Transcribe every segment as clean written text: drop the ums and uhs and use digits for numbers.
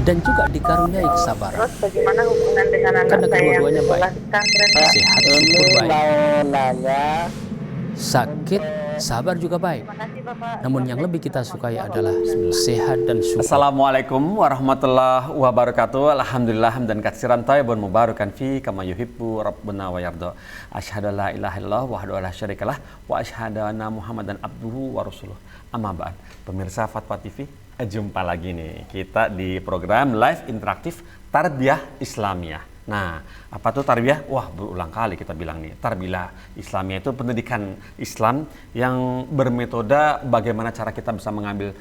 dan juga dikaruniai kesabaran. Terus bagaimana hubungan dengan anak Karena saya yang kedua-duanya sekolah baik. di pesantren? Sehat, syukur baik. Mau nanya. Sakit, sabar juga baik. Terima kasih Bapak. Namun yang lebih kita sukai adalah sehat dan syukur. Assalamualaikum warahmatullahi wabarakatuh. Alhamdulillah hamdan katsiran thayyibun mubarakan fi kama yuhibbu rabbuna wa yarda. Asyhadu la ilaha illallah wahdahu la syarikalah wa asyhadu anna Muhammadan abduhu wa rasuluh. Amma ba'd. Pemirsa Fatwa TV, jumpa lagi nih kita di program live interaktif Tarbiyah Islamiyah. Nah, apa tuh tarbiyah? Wah, berulang kali kita bilang nih. Tarbiyah Islamiyah itu pendidikan Islam yang bermetode bagaimana cara kita bisa mengambil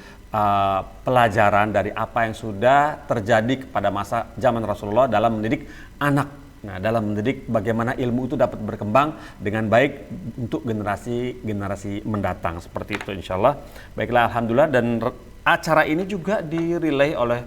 pelajaran dari apa yang sudah terjadi kepada masa zaman Rasulullah dalam mendidik anak. Nah, dalam mendidik bagaimana ilmu itu dapat berkembang dengan baik untuk generasi mendatang. Seperti itu insya Allah. Baiklah, alhamdulillah, dan acara ini juga direlay oleh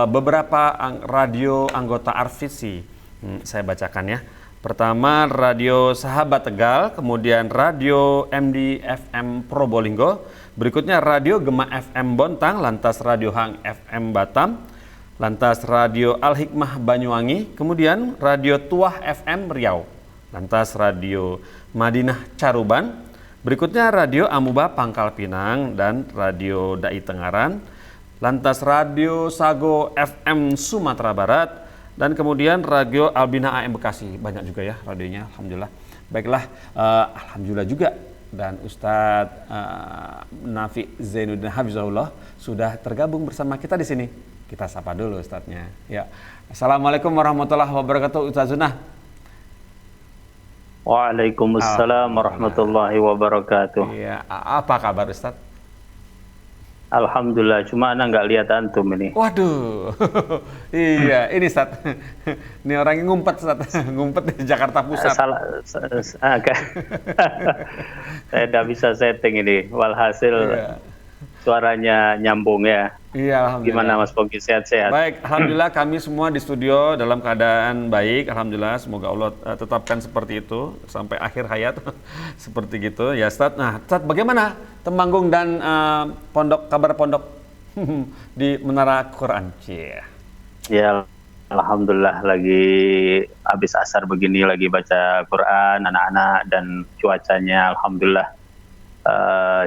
beberapa radio anggota Arvisi. Saya bacakan ya. Pertama Radio Sahabat Tegal, kemudian Radio MD FM Probolinggo, berikutnya Radio Gema FM Bontang, lantas Radio Hang FM Batam, lantas Radio Al Hikmah Banyuwangi, kemudian Radio Tuah FM Riau, lantas Radio Madinah Caruban, berikutnya Radio Amuba Pangkal Pinang dan Radio Dai Tengaran, lantas Radio Sago FM Sumatera Barat, dan kemudian Radio Albina AM Bekasi. Banyak juga ya radionya, alhamdulillah. Baiklah, alhamdulillah juga. Dan Ustadz Nafi Zainuddin Hafizahullah sudah tergabung bersama kita di sini. Kita sapa dulu Ustadznya. Ya. Assalamualaikum warahmatullahi wabarakatuh, Ustadz Zunah. Waalaikumsalam warahmatullahi wabarakatuh. Iya, apa kabar Ustadz? Alhamdulillah, cuma anak nggak lihat antum ini. Waduh, iya, ini Ustadz. Ini orangnya ngumpet Ustadz, ngumpet di Jakarta Pusat. Saya tidak bisa setting ini, walhasil suaranya nyambung ya. Iya, alhamdulillah. Gimana Mas Pogi, sehat-sehat? Baik, alhamdulillah kami semua di studio dalam keadaan baik, alhamdulillah. Semoga Allah tetapkan seperti itu sampai akhir hayat, seperti gitu ya, Ustadz. Nah, Ustadz, bagaimana Temanggung dan kabar pondok di Menara Quran? Ya, alhamdulillah lagi habis asar begini lagi baca Quran anak-anak, dan cuacanya alhamdulillah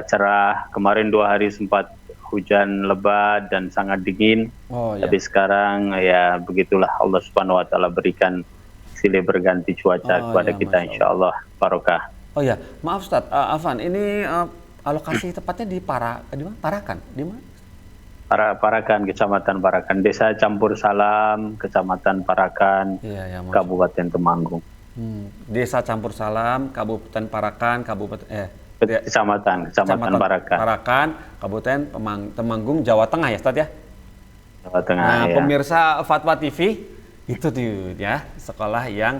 cerah. Kemarin 2 hari sempat hujan lebat dan sangat dingin. Tapi sekarang ya begitulah, Allah Subhanahu wa taala berikan silih berganti cuaca kepada kita, insyaallah barokah. Oh ya, maaf Ustadz, Afan, ini alokasi tepatnya di Parakan, di mana? Parakan, Kecamatan Parakan, Desa Campur Salam, Kecamatan Parakan, Kabupaten Temanggung. Desa Campur Salam, Kabupaten Parakan, Kecamatan Parakan, Kabupaten Temanggung, Jawa Tengah ya, Ustadz ya? Jawa Tengah. Nah, ya. Pemirsa Fatwa TV, itu tuh ya, sekolah yang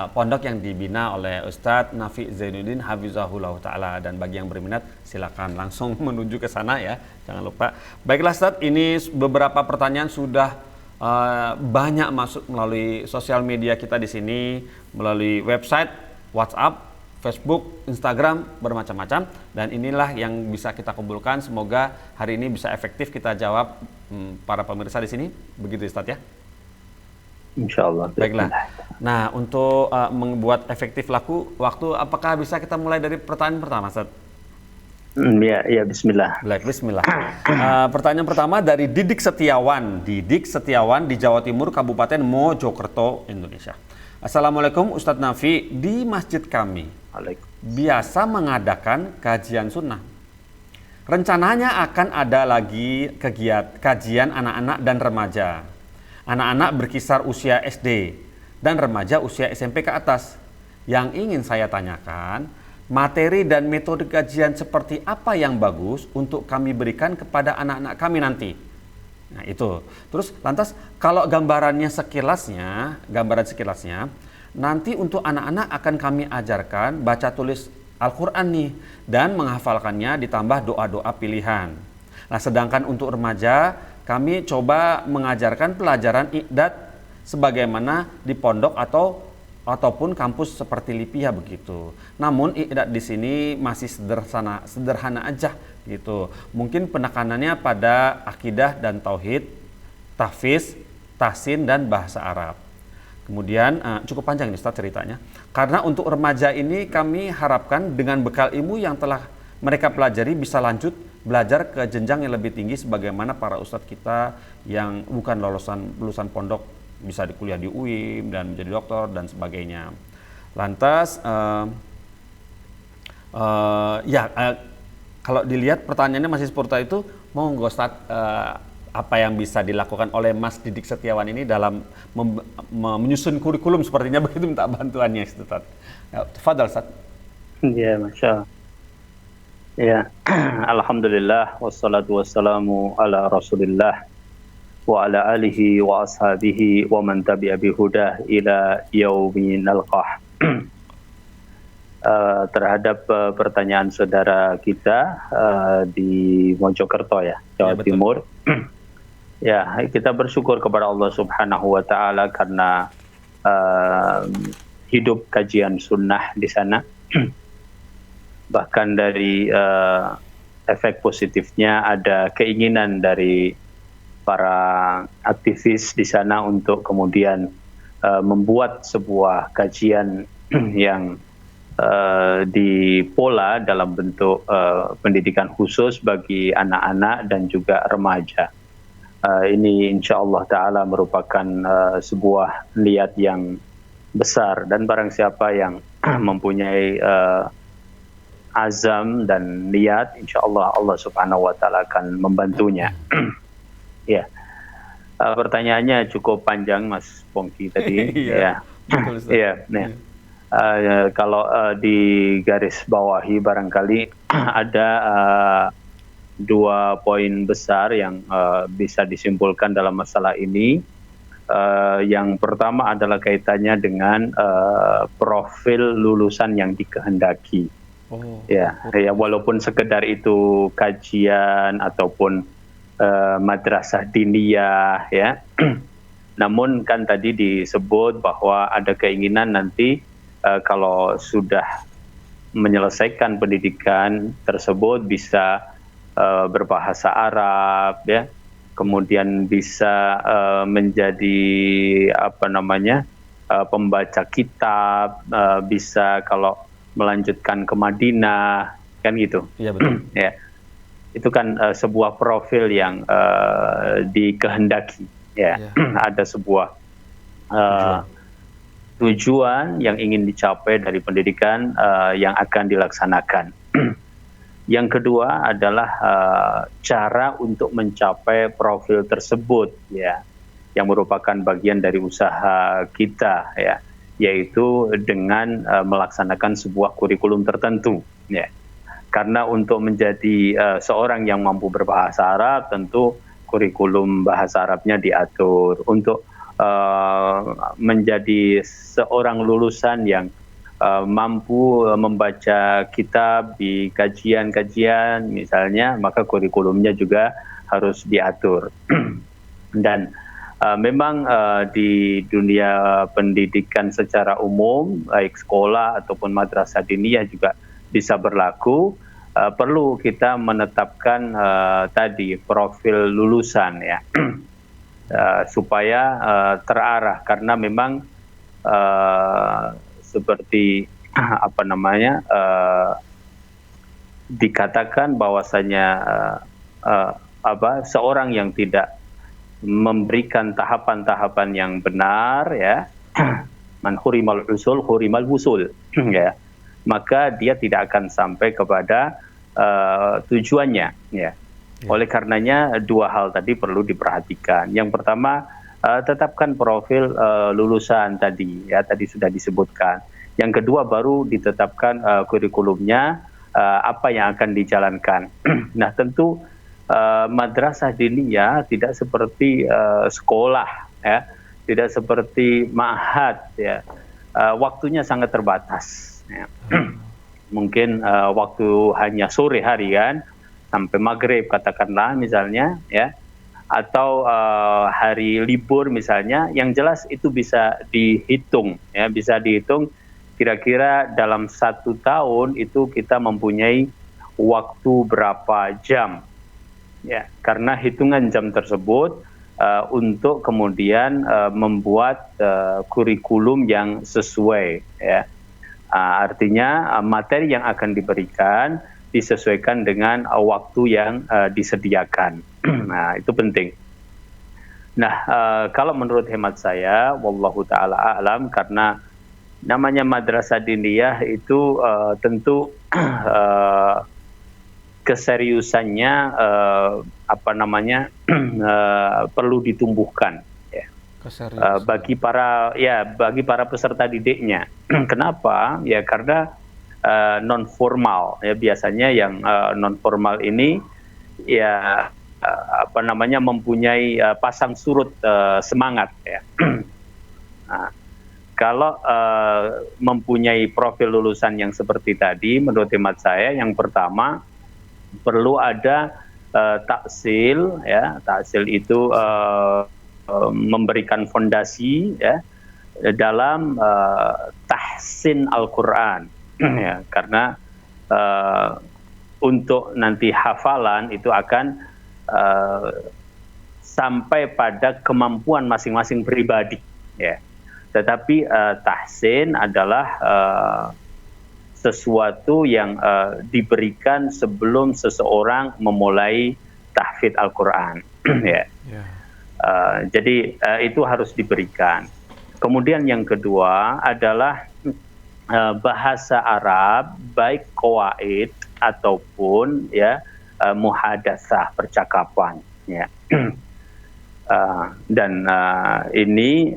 pondok yang dibina oleh Ustadz Nafi Zainuddin Hafizahullah Ta'ala, dan bagi yang berminat silakan langsung menuju ke sana ya, jangan lupa. Baiklah Ustadz, ini beberapa pertanyaan sudah banyak masuk melalui sosial media kita di sini, melalui website, WhatsApp, Facebook, Instagram, bermacam-macam, dan inilah yang bisa kita kumpulkan. Semoga hari ini bisa efektif kita jawab para pemirsa di sini, begitu Ustadz ya? Insyaallah. Baiklah. Nah, untuk membuat efektif waktu, apakah bisa kita mulai dari pertanyaan pertama, Ustadz? Ya, bismillah. Baik, bismillah. Pertanyaan pertama dari Didik Setiawan di Jawa Timur, Kabupaten Mojokerto, Indonesia. Assalamualaikum Ustadz Nafi, di masjid kami biasa mengadakan kajian sunnah. Rencananya akan ada lagi kajian anak-anak dan remaja. Anak-anak berkisar usia SD dan remaja usia SMP ke atas. Yang ingin saya tanyakan, materi dan metode kajian seperti apa yang bagus untuk kami berikan kepada anak-anak kami nanti? Nah itu. Terus lantas kalau gambaran sekilasnya, nanti untuk anak-anak akan kami ajarkan baca tulis Al-Quran nih, dan menghafalkannya ditambah doa-doa pilihan. Nah sedangkan untuk remaja, kami coba mengajarkan pelajaran i'dad sebagaimana di pondok ataupun kampus seperti Lipia begitu. Namun i'dad di sini masih sederhana aja gitu. Mungkin penekanannya pada akidah dan tauhid, tahfiz, tahsin, dan bahasa Arab. Kemudian cukup panjang ini Ustaz ceritanya. Karena untuk remaja ini kami harapkan dengan bekal ilmu yang telah mereka pelajari bisa lanjut belajar ke jenjang yang lebih tinggi sebagaimana para ustadz kita yang bukan lulusan pondok bisa kuliah di UIM dan menjadi dokter dan sebagainya. Lantas kalau dilihat pertanyaannya masih seputar itu, monggo Ustadz, apa yang bisa dilakukan oleh Mas Didik Setiawan ini dalam menyusun kurikulum sepertinya begitu, minta bantuannya Ustadz. Tafadhal Ustadz. Ya, Masya Allah. Ya, alhamdulillah wassalatu wassalamu ala Rasulillah wa ala alihi wa ashabihi wa man tabi'a bihudah ila yaumin nalqah. Terhadap pertanyaan saudara kita di Mojokerto ya, Jawa Timur. Ya, kita bersyukur kepada Allah Subhanahu wa taala karena hidup kajian sunnah di sana. Bahkan dari efek positifnya ada keinginan dari para aktivis di sana untuk kemudian membuat sebuah kajian yang dipola dalam bentuk pendidikan khusus bagi anak-anak dan juga remaja. Ini insya Allah Ta'ala merupakan sebuah niat yang besar, dan barang siapa yang mempunyai azam dan niat, insya Allah Allah Subhanahu Wa Ta'ala akan membantunya. Ya, pertanyaannya cukup panjang Mas Pongki tadi. Ya, ya. Kalau di garis bawahi barangkali ada 2 poin besar yang bisa disimpulkan dalam masalah ini. Yang pertama adalah kaitannya dengan profil lulusan yang dikehendaki. Ya, walaupun sekedar itu kajian ataupun madrasah diniyah ya. Namun kan tadi disebut bahwa ada keinginan nanti kalau sudah menyelesaikan pendidikan tersebut bisa berbahasa Arab ya, kemudian bisa menjadi pembaca kitab, bisa kalau melanjutkan ke Madinah kan gitu. Iya betul. Ya, itu kan sebuah profil yang dikehendaki ya. Ada sebuah tujuan yang ingin dicapai dari pendidikan yang akan dilaksanakan. Yang kedua adalah cara untuk mencapai profil tersebut ya, yang merupakan bagian dari usaha kita ya, yaitu dengan melaksanakan sebuah kurikulum tertentu ya. Karena untuk menjadi seorang yang mampu berbahasa Arab tentu kurikulum bahasa Arabnya diatur. Untuk menjadi seorang lulusan yang mampu membaca kitab di kajian-kajian misalnya, maka kurikulumnya juga harus diatur. Dan memang di dunia pendidikan secara umum, baik sekolah ataupun madrasah diniyah juga bisa berlaku. Perlu kita menetapkan tadi profil lulusan ya, supaya terarah, karena memang seperti dikatakan bahwasanya seorang yang tidak memberikan tahapan-tahapan yang benar ya, man hurimal usul hurimal wusul ya, maka dia tidak akan sampai kepada tujuannya ya. Oleh karenanya 2 hal tadi perlu diperhatikan. Yang pertama, tetapkan profil lulusan tadi ya, tadi sudah disebutkan. Yang kedua baru ditetapkan kurikulumnya, apa yang akan dijalankan. Nah tentu madrasah diniyah tidak seperti sekolah ya, tidak seperti ma'had ya, waktunya sangat terbatas ya. Mungkin waktu hanya sore hari kan, sampai maghrib katakanlah misalnya ya, atau hari libur misalnya. Yang jelas itu bisa dihitung ya, bisa dihitung kira-kira dalam 1 tahun itu kita mempunyai waktu berapa jam ya, karena hitungan jam tersebut untuk kemudian membuat kurikulum yang sesuai, ya. Artinya materi yang akan diberikan disesuaikan dengan waktu yang disediakan. Nah, itu penting. Nah, kalau menurut hemat saya, wallahu taala a'lam, karena namanya madrasah diniyah itu tentu keseriusannya perlu ditumbuhkan, ya. Bagi para peserta didiknya. Kenapa? Ya karena non formal, ya biasanya yang non formal ini ya mempunyai pasang surut semangat, ya. Nah, kalau mempunyai profil lulusan yang seperti tadi, menurut hemat saya yang pertama perlu ada taksil, ya. Taksil itu memberikan fondasi, ya, dalam tahsin Al-Quran, ya, karena untuk nanti hafalan itu akan sampai pada kemampuan masing-masing pribadi, ya. Tetapi tahsin adalah sesuatu yang diberikan sebelum seseorang memulai tahfidz Al-Quran, ya. Jadi itu harus diberikan. Kemudian yang kedua adalah bahasa Arab, baik qawaid ataupun ya muhadatsah, percakapan, ya. Dan ini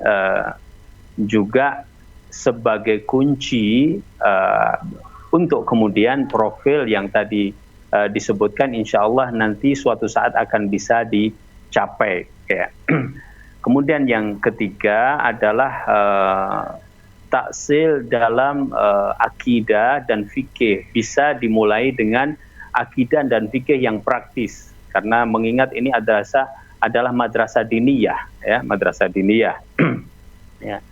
juga sebagai kunci untuk kemudian profil yang tadi disebutkan, insya Allah nanti suatu saat akan bisa dicapai, ya. Kemudian yang ketiga adalah taksil dalam akidah dan fikih, bisa dimulai dengan akidah dan fikih yang praktis, karena mengingat ini adalah madrasah diniyah, ya, madrasah diniyah. Ya.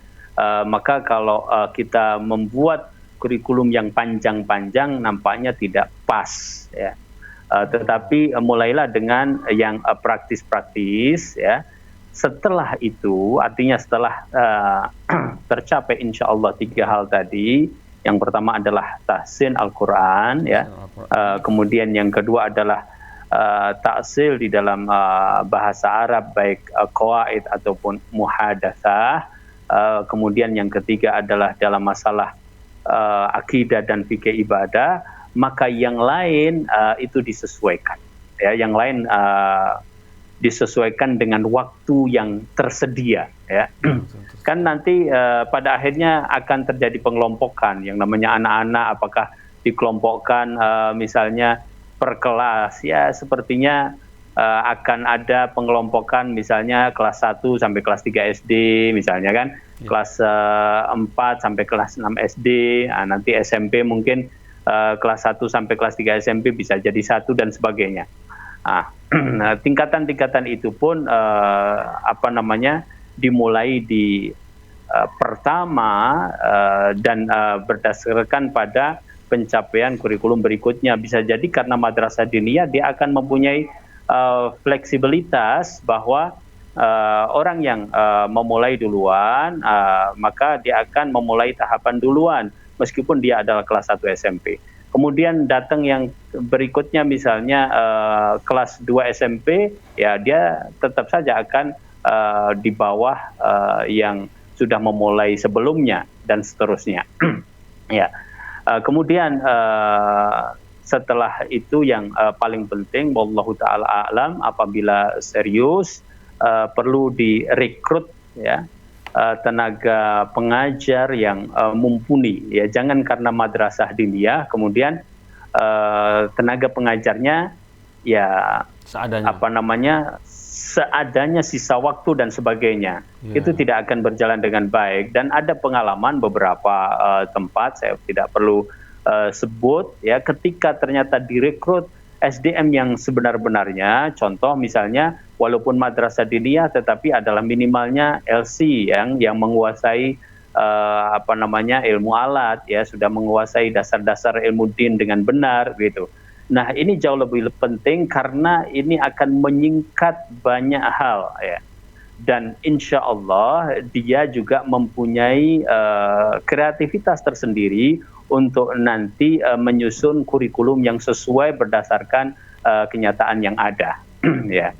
Maka kalau kita membuat kurikulum yang panjang-panjang nampaknya tidak pas, ya. Tetapi mulailah dengan yang praktis-praktis, ya. Setelah itu, artinya setelah tercapai insya Allah 3 hal tadi, yang pertama adalah tahsin Al-Quran, ya. Kemudian yang kedua adalah taksil di dalam bahasa Arab, baik qawaid ataupun muhadatsah. Kemudian yang ketiga adalah dalam masalah akidah dan fikih ibadah, maka yang lain itu disesuaikan, ya. Yang lain disesuaikan dengan waktu yang tersedia, ya. Kan nanti pada akhirnya akan terjadi pengelompokan yang namanya anak-anak, apakah dikelompokkan misalnya per kelas, ya sepertinya akan ada pengelompokan, misalnya kelas 1 sampai kelas 3 SD misalnya, kan, kelas 4 sampai kelas 6 SD, nanti SMP mungkin kelas 1 sampai kelas 3 SMP bisa jadi 1 dan sebagainya. Nah, tingkatan-tingkatan itu pun dimulai di pertama dan berdasarkan pada pencapaian kurikulum berikutnya. Bisa jadi karena madrasah diniyah dia akan mempunyai fleksibilitas bahwa orang yang memulai duluan, maka dia akan memulai tahapan duluan meskipun dia adalah kelas 1 SMP. Kemudian datang yang berikutnya misalnya kelas 2 SMP, ya dia tetap saja akan di bawah yang sudah memulai sebelumnya dan seterusnya. Ya. Kemudian setelah itu yang paling penting, wallahu taala a'lam, apabila serius perlu direkrut, ya, tenaga pengajar yang mumpuni, ya. Jangan karena madrasah diniyah kemudian tenaga pengajarnya ya seadanya, seadanya, sisa waktu dan sebagainya. Itu tidak akan berjalan dengan baik. Dan ada pengalaman beberapa tempat, saya tidak perlu sebut, ya, ketika ternyata direkrut SDM yang sebenar-benarnya, contoh misalnya walaupun madrasah diniyah tetapi adalah minimalnya LC yang menguasai ilmu alat, ya, sudah menguasai dasar-dasar ilmu din dengan benar, gitu. Nah, ini jauh lebih penting karena ini akan menyingkat banyak hal, ya. dan insya Allah dia juga mempunyai kreativitas tersendiri untuk nanti menyusun kurikulum yang sesuai berdasarkan kenyataan yang ada. Ya.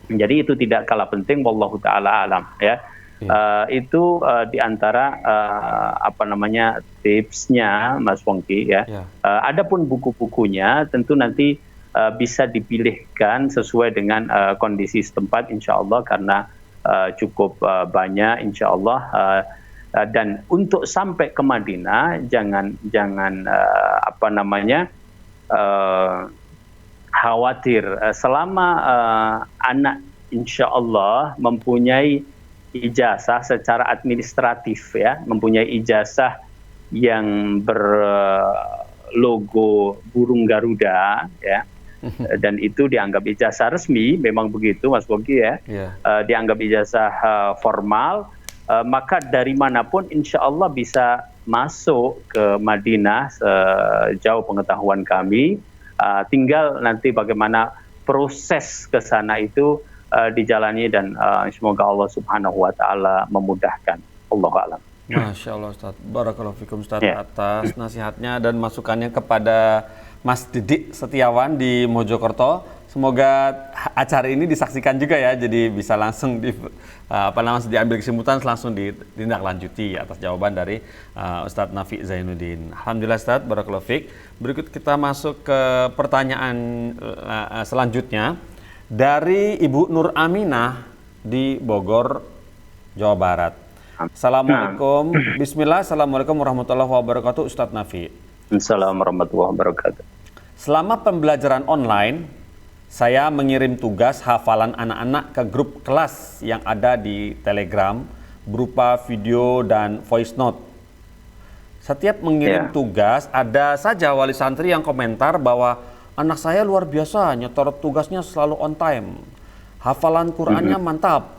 Jadi itu tidak kalah penting, wallahu taala alam, ya. Itu diantara tipsnya Mas Pongki, ya. Adapun buku-bukunya tentu nanti bisa dipilihkan sesuai dengan kondisi setempat, insya Allah, karena cukup banyak, insya Allah. Dan untuk sampai ke Madinah jangan khawatir, selama anak insya Allah mempunyai ijazah secara administratif, ya, mempunyai ijazah yang berlogo burung Garuda, ya, dan itu dianggap ijazah resmi, memang begitu Mas Bogi, ya, dianggap ijazah formal, maka dari manapun insya Allah bisa masuk ke Madinah sejauh pengetahuan kami. Tinggal nanti bagaimana proses ke sana itu dijalani, dan semoga Allah Subhanahu wa taala memudahkan. Allahu a'lam. Masya Allah Ustaz, barakallahu fikum Ustaz, atas nasihatnya dan masukannya kepada Mas Didik Setiawan di Mojokerto. Semoga acara ini disaksikan juga, ya, jadi bisa langsung diambil kesimpulan, langsung ditindaklanjuti atas jawaban dari Ustadz Nafi Zainuddin. Alhamdulillah Ustadz, barakallahu fiik. Berikut kita masuk ke pertanyaan selanjutnya dari Ibu Nur Aminah di Bogor, Jawa Barat. Assalamualaikum, Bismillah, Assalamualaikum warahmatullahi wabarakatuh, Ustadz Nafi. Assalamualaikum warahmatullahi wabarakatuh. Selama pembelajaran online, saya mengirim tugas hafalan anak-anak ke grup kelas yang ada di Telegram berupa video dan voice note. Setiap mengirim tugas, ada saja wali santri yang komentar bahwa anak saya luar biasa, nyetor tugasnya selalu on time, hafalan Qur'annya mantap,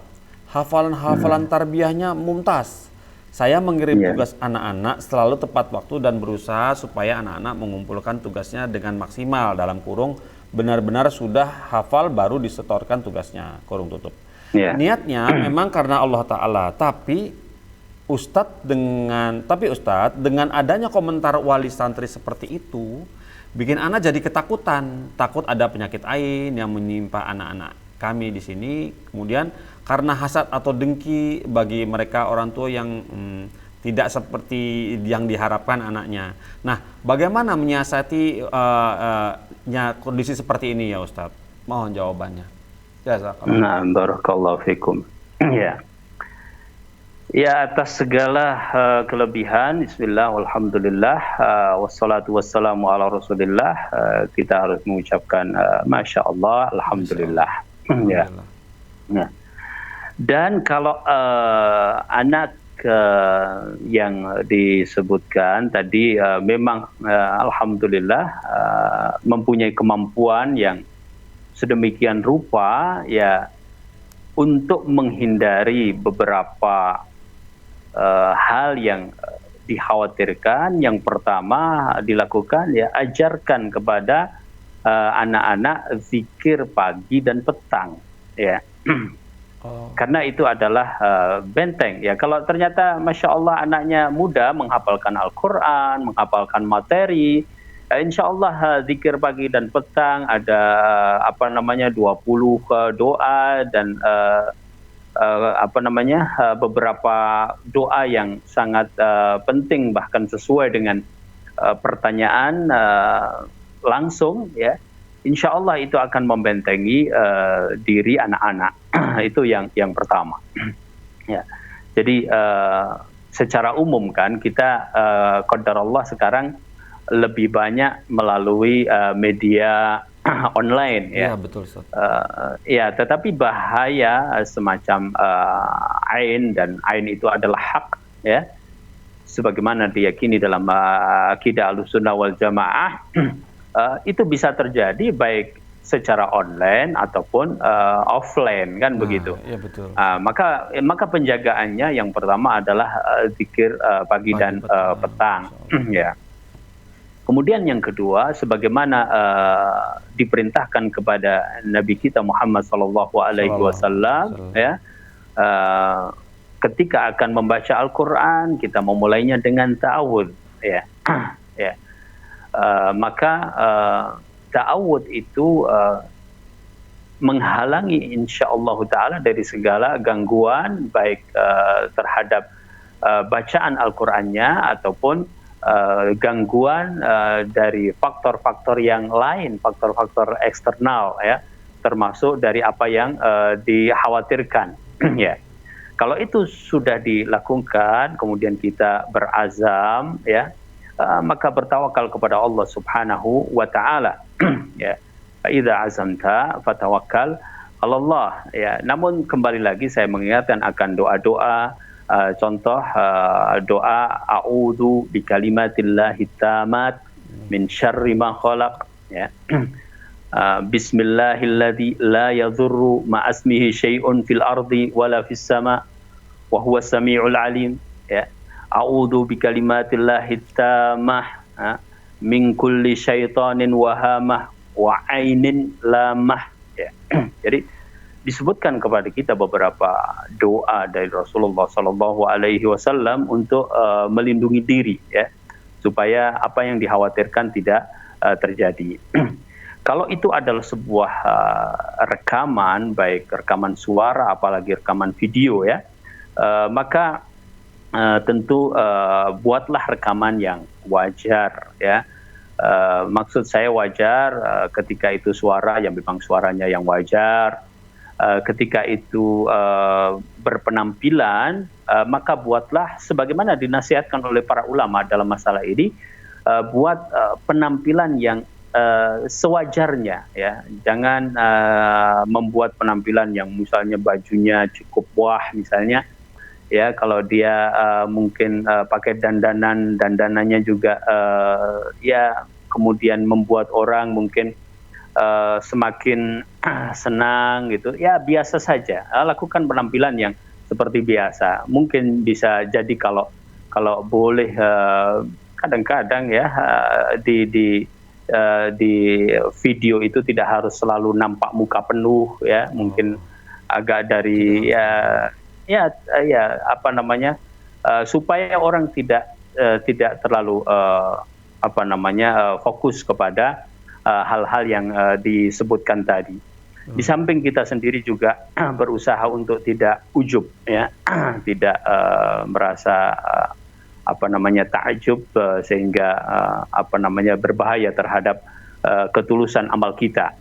hafalan tarbiyahnya mumtaz. Saya mengirim tugas anak-anak selalu tepat waktu dan berusaha supaya anak-anak mengumpulkan tugasnya dengan maksimal, dalam kurung benar-benar sudah hafal baru disetorkan tugasnya, kurung tutup. Niatnya memang karena Allah Ta'ala, tapi Ustadz dengan adanya komentar wali santri seperti itu bikin anak jadi ketakutan, takut ada penyakit ain yang menimpa anak-anak kami di sini. Kemudian karena hasad atau dengki bagi mereka orang tua yang tidak seperti yang diharapkan anaknya. Nah, bagaimana menyiasati kondisi seperti ini, ya Ustadz? Mohon jawabannya. Jazakallah. Nah, barakallahu fikum. Ya, atas segala kelebihan, bismillah, walhamdulillah, wassalatu wassalamu ala rasulillah, kita harus mengucapkan Masya Allah, alhamdulillah. Ya. Nah, dan kalau anak yang disebutkan tadi memang alhamdulillah mempunyai kemampuan yang sedemikian rupa, ya, untuk menghindari beberapa hal yang dikhawatirkan. Yang pertama dilakukan, ya, ajarkan kepada anak-anak zikir pagi dan petang, ya. Karena itu adalah benteng, ya. Kalau ternyata Masya Allah anaknya muda menghafalkan Al-Quran, menghafalkan materi, insya Allah zikir pagi dan petang ada 20 doa dan beberapa doa yang sangat penting, bahkan sesuai dengan pertanyaan langsung, ya. Insya Allah itu akan membentengi diri anak-anak. Itu yang pertama. Ya. Jadi secara umum kan kita qadarullah sekarang lebih banyak melalui media online, ya. Betul, Ustaz. Ya, tetapi bahaya semacam ain, dan ain itu adalah hak, ya. Sebagaimana diyakini dalam akidah Ahlussunnah wal Jamaah. Itu bisa terjadi baik secara online ataupun offline, kan, begitu. Iya, betul. Maka penjagaannya yang pertama adalah zikir pagi dan petang, ya. Kemudian yang kedua, sebagaimana diperintahkan kepada Nabi kita Muhammad SAW, ya, ketika akan membaca Al-Quran kita memulainya dengan ta'awudz, ya. Ya. Maka ta'awudz itu menghalangi insyaallah taala dari segala gangguan baik terhadap bacaan Al-Qur'annya ataupun gangguan dari faktor-faktor yang lain, faktor-faktor eksternal ya, termasuk dari apa yang dikhawatirkan ya. Kalau itu sudah dilakukan kemudian kita berazam ya, maka bertawakal kepada Allah Subhanahu wa taala ya. Idza azamta fatawakkal 'ala Allah ya. Namun kembali lagi saya mengingatkan akan doa-doa, contoh doa a'udzu bikalimatillahi tammat min syarri ma khalaq ya. Bismillahilladzi la yadhurru ma'asmihi syai'un fil ardi wala fis sama wa huwas samiul alim ya. A'udzu bikalimatillahi tammah min kulli syaitanin wahamah wa ainin lamah ya. Jadi disebutkan kepada kita beberapa doa dari Rasulullah Sallallahu Alaihi Wasallam untuk melindungi diri ya, supaya apa yang dikhawatirkan tidak terjadi. Kalau itu adalah sebuah rekaman, baik rekaman suara apalagi rekaman video ya, maka tentu buatlah rekaman yang wajar ya. Maksud saya wajar ketika itu suara yang memang suaranya yang wajar, ketika itu berpenampilan, maka buatlah sebagaimana dinasihatkan oleh para ulama dalam masalah ini, buat penampilan yang sewajarnya ya. Jangan membuat penampilan yang misalnya bajunya cukup wah misalnya ya, kalau dia mungkin pakai dandanannya juga ya kemudian membuat orang mungkin semakin senang gitu ya, biasa saja, lakukan penampilan yang seperti biasa. Mungkin bisa jadi kalau boleh kadang-kadang ya di video itu tidak harus selalu nampak muka penuh ya, mungkin agak dari ya apa namanya, supaya orang tidak terlalu fokus kepada hal-hal yang disebutkan tadi. Di samping kita sendiri juga berusaha untuk tidak ujub ya, tidak merasa ta'ajub sehingga berbahaya terhadap ketulusan amal kita.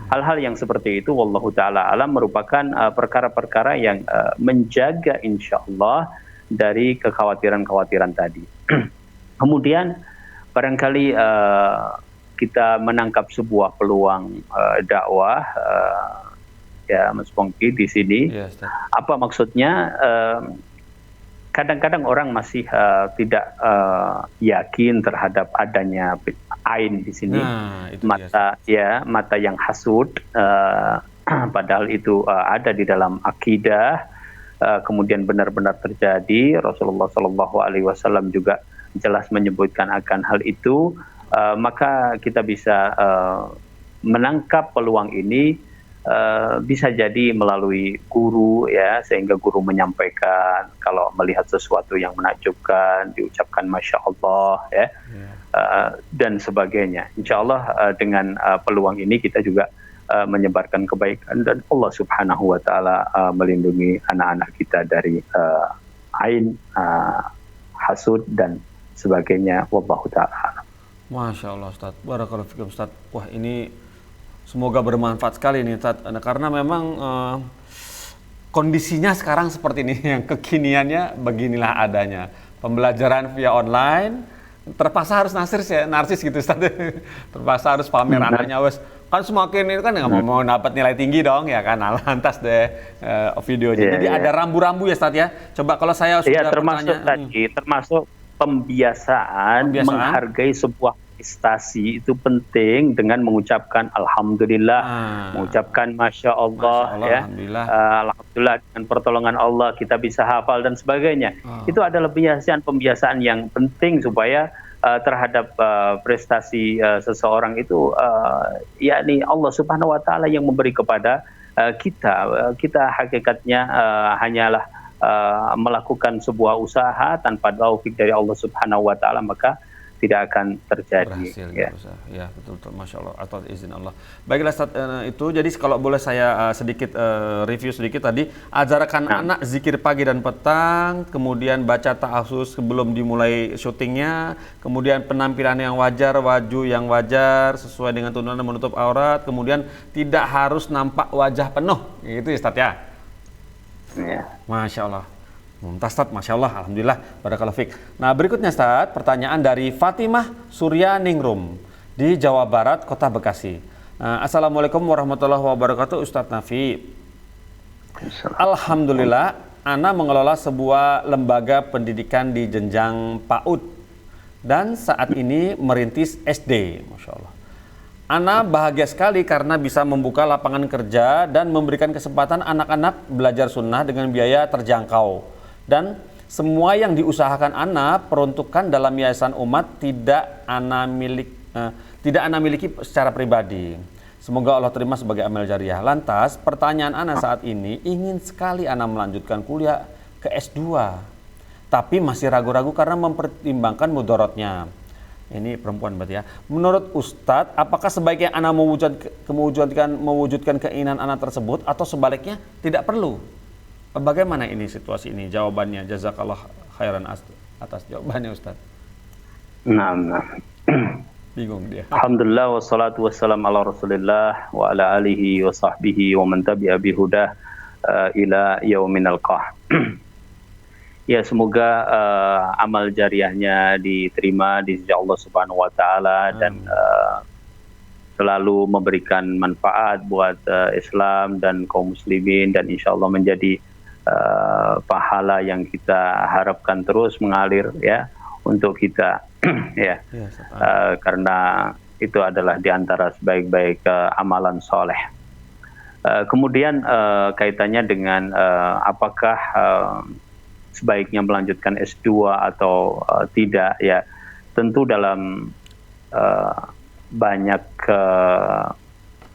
Hal-hal yang seperti itu wallahu taala alam merupakan perkara-perkara yang menjaga insyaallah dari kekhawatiran-kekhawatiran tadi. Kemudian barangkali kita menangkap sebuah peluang dakwah ya Mas Pongki di sini. Yes, apa maksudnya? Kadang-kadang orang masih tidak yakin terhadap adanya ain di sini, mata yang hasud, padahal itu ada di dalam akidah, kemudian benar-benar terjadi. Rasulullah Shallallahu Alaihi Wasallam juga jelas menyebutkan akan hal itu, maka kita bisa menangkap peluang ini. Bisa jadi melalui guru ya, sehingga guru menyampaikan kalau melihat sesuatu yang menakjubkan diucapkan Masya Allah ya, dan sebagainya. Insya Allah dengan peluang ini kita juga menyebarkan kebaikan dan Allah Subhanahu Wa Taala melindungi anak-anak kita dari ain, hasud dan sebagainya. Wallahu taala. Masya Allah Ustaz, barakallahu fikum Ustaz. Wah ini semoga bermanfaat sekali nih Ustaz, karena memang kondisinya sekarang seperti ini, yang kekiniannya beginilah adanya. Pembelajaran via online, terpaksa harus narsis gitu Ustaz. Terpaksa harus pamer anaknya wes. Kan semakin ini kan nggak mau dapat nilai tinggi dong ya kan, lantas deh videonya. Jadi ada rambu-rambu ya Ustaz ya. Coba kalau saya sudah termasuk pembiasaan menghargai sebuah prestasi itu penting dengan mengucapkan alhamdulillah, mengucapkan masya Allah ya, alhamdulillah dengan pertolongan Allah kita bisa hafal dan sebagainya. Itu adalah pembiasaan yang penting supaya terhadap prestasi seseorang itu yakni Allah Subhanahu Wa Taala yang memberi kepada kita hakikatnya hanyalah melakukan sebuah usaha tanpa taufik dari Allah Subhanahu wa taala, maka tidak akan terjadi. Berhasil, ya betul, masya Allah, atau izin Allah. Baiklah Ustaz, itu jadi kalau boleh saya sedikit review sedikit tadi, ajarkan anak zikir pagi dan petang, kemudian baca ta'awudz sebelum dimulai syutingnya, kemudian penampilan yang wajar, waju yang wajar sesuai dengan tuntunan menutup aurat, kemudian tidak harus nampak wajah penuh, gitu Ustaz ya. Masya Allah. Mumtaz Ustaz, Masya Allah, Alhamdulillah, barakallahu fiik. Nah berikutnya Ustaz, pertanyaan dari Fatimah Suryaningrum di Jawa Barat, Kota Bekasi. Assalamualaikum warahmatullahi wabarakatuh Ustadz Nafi. Alhamdulillah, Ana mengelola sebuah lembaga pendidikan di jenjang PAUD dan saat ini merintis SD, Masya Allah. Ana bahagia sekali karena bisa membuka lapangan kerja dan memberikan kesempatan anak-anak belajar sunnah dengan biaya terjangkau. Dan semua yang diusahakan Ana peruntukan dalam yayasan umat tidak Ana miliki secara pribadi. Semoga Allah terima sebagai amal jariah. Lantas pertanyaan Ana saat ini, ingin sekali Ana melanjutkan kuliah ke S2, tapi masih ragu-ragu karena mempertimbangkan mudorotnya. Ini perempuan berarti ya. Menurut Ustadz, apakah sebaiknya Ana mewujudkan keinginan Ana tersebut atau sebaliknya tidak perlu? Bagaimana ini situasi ini? Jawabannya, jazakallah khairan atas jawabannya Ustadz. Nah. Bingung dia. Alhamdulillah wassalatu wassalamu ala Rasulillah wa ala alihi wa sahbihi wa man tabi'a bihudah ila yauminal qiyamah. Ya, semoga amal jariahnya diterima di sisi Allah Subhanahu wa taala dan selalu memberikan manfaat buat Islam dan kaum muslimin, dan insyaallah menjadi pahala yang kita harapkan terus mengalir ya untuk kita ya. Karena itu adalah diantara sebaik-baik amalan soleh. Kemudian kaitannya dengan apakah sebaiknya melanjutkan S2 atau tidak, ya tentu dalam banyak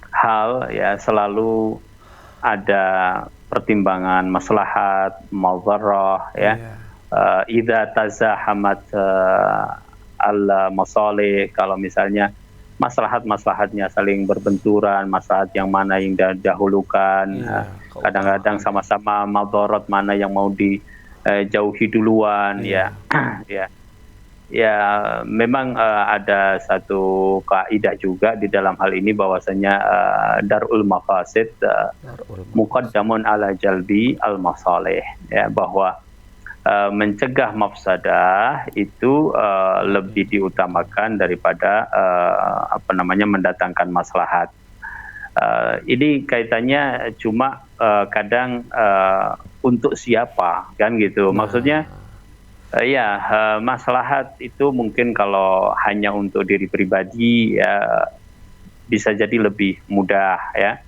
hal ya selalu ada pertimbangan maslahat, madharah ya. Idza tazahamat al-masalih, kalau misalnya maslahatnya saling berbenturan, maslahat yang mana yang didahulukan, kadang-kadang sama-sama madharat mana yang mau dijauhi duluan ya. Ya memang ada satu kaidah juga di dalam hal ini bahwasanya darul mafasid muqaddamun ala jalbi al masalih, ya, bahwa mencegah mafsadah itu lebih diutamakan daripada mendatangkan maslahat. Ini kaitannya cuma kadang untuk siapa kan gitu, maksudnya. Maslahat itu mungkin kalau hanya untuk diri pribadi ya bisa jadi lebih mudah ya.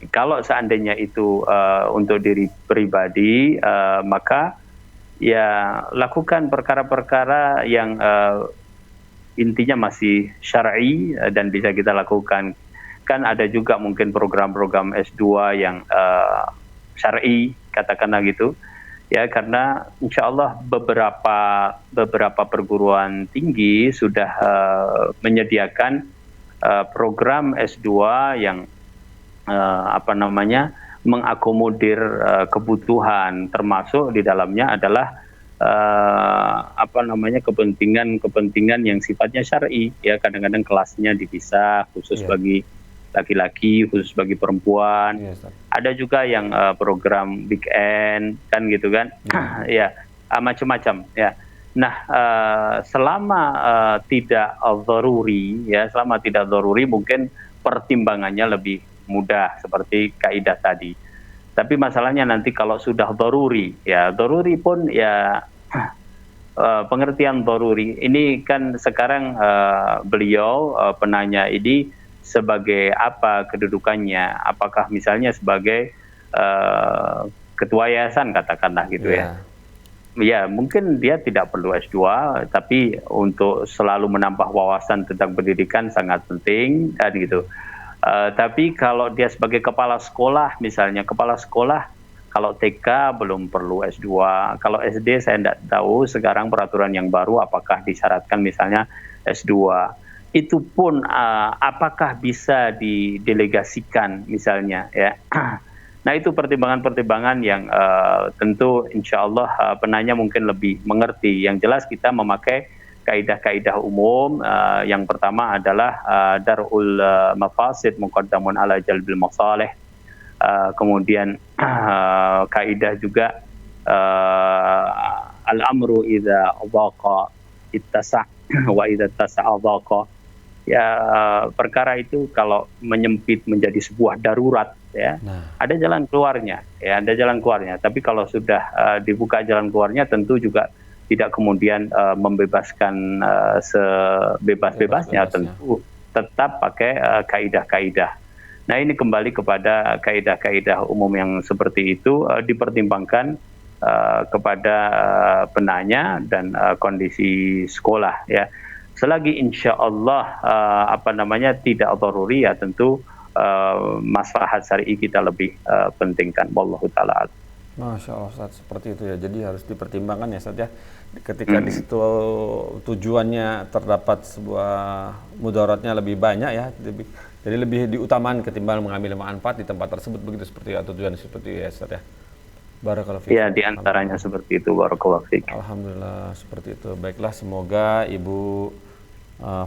Kalau seandainya itu untuk diri pribadi, maka ya lakukan perkara-perkara yang intinya masih syar'i dan bisa kita lakukan. Kan ada juga mungkin program-program S2 yang syar'i, katakanlah gitu. Ya, karena insya Allah beberapa perguruan tinggi sudah menyediakan program S2 yang mengakomodir kebutuhan, termasuk di dalamnya adalah kepentingan yang sifatnya syar'i. Ya, kadang-kadang kelasnya dipisah khusus bagi laki-laki, khusus bagi perempuan. Ada juga yang program weekend kan gitu kan. Macam-macam ya. Nah, selama tidak daruri mungkin pertimbangannya lebih mudah seperti kaidah tadi. Tapi masalahnya nanti kalau sudah daruri pun ya pengertian daruri ini kan sekarang beliau penanya ini sebagai apa kedudukannya? Apakah misalnya sebagai ketua yayasan katakanlah gitu ya. Ya, mungkin dia tidak perlu S2, tapi untuk selalu menambah wawasan tentang pendidikan sangat penting dan gitu. Tapi kalau dia sebagai kepala sekolah, misalnya kepala sekolah, kalau TK belum perlu S2. Kalau SD saya tidak tahu sekarang peraturan yang baru apakah disyaratkan misalnya S2. Itu pun apakah bisa didelegasikan misalnya ya. Nah itu pertimbangan-pertimbangan yang tentu insya Allah penanya mungkin lebih mengerti. Yang jelas kita memakai kaidah-kaidah umum. Yang pertama adalah darul mafasid muqaddamun ala jalbil masalih. Kemudian kaidah juga al-amru idza adhaqa ittasa' wa idza tasa'a adhaqa. Ya perkara itu kalau menyempit menjadi sebuah darurat ya, ada jalan keluarnya ya, ada jalan keluarnya. Tapi kalau sudah dibuka jalan keluarnya tentu juga tidak kemudian membebaskan sebebas-bebasnya, tentu tetap pakai kaidah-kaidah. Nah ini kembali kepada kaidah-kaidah umum yang seperti itu dipertimbangkan kepada penanya dan kondisi sekolah ya. Selagi insya Allah tidak daruri ya tentu maslahat syar'i kita lebih pentingkan. Wallahu taala. Masya Allah Ustaz, seperti itu ya. Jadi harus dipertimbangkan ya Ustaz ya. Ketika di situ tujuannya terdapat sebuah mudaratnya lebih banyak ya. Jadi lebih diutamakan ketimbang mengambil manfaat di tempat tersebut, begitu seperti ya, tujuan seperti itu ya Ustaz ya. Barakallahu fiik. Ya, di antaranya seperti itu. Barakallahu fiik. Alhamdulillah seperti itu. Baiklah, semoga Ibu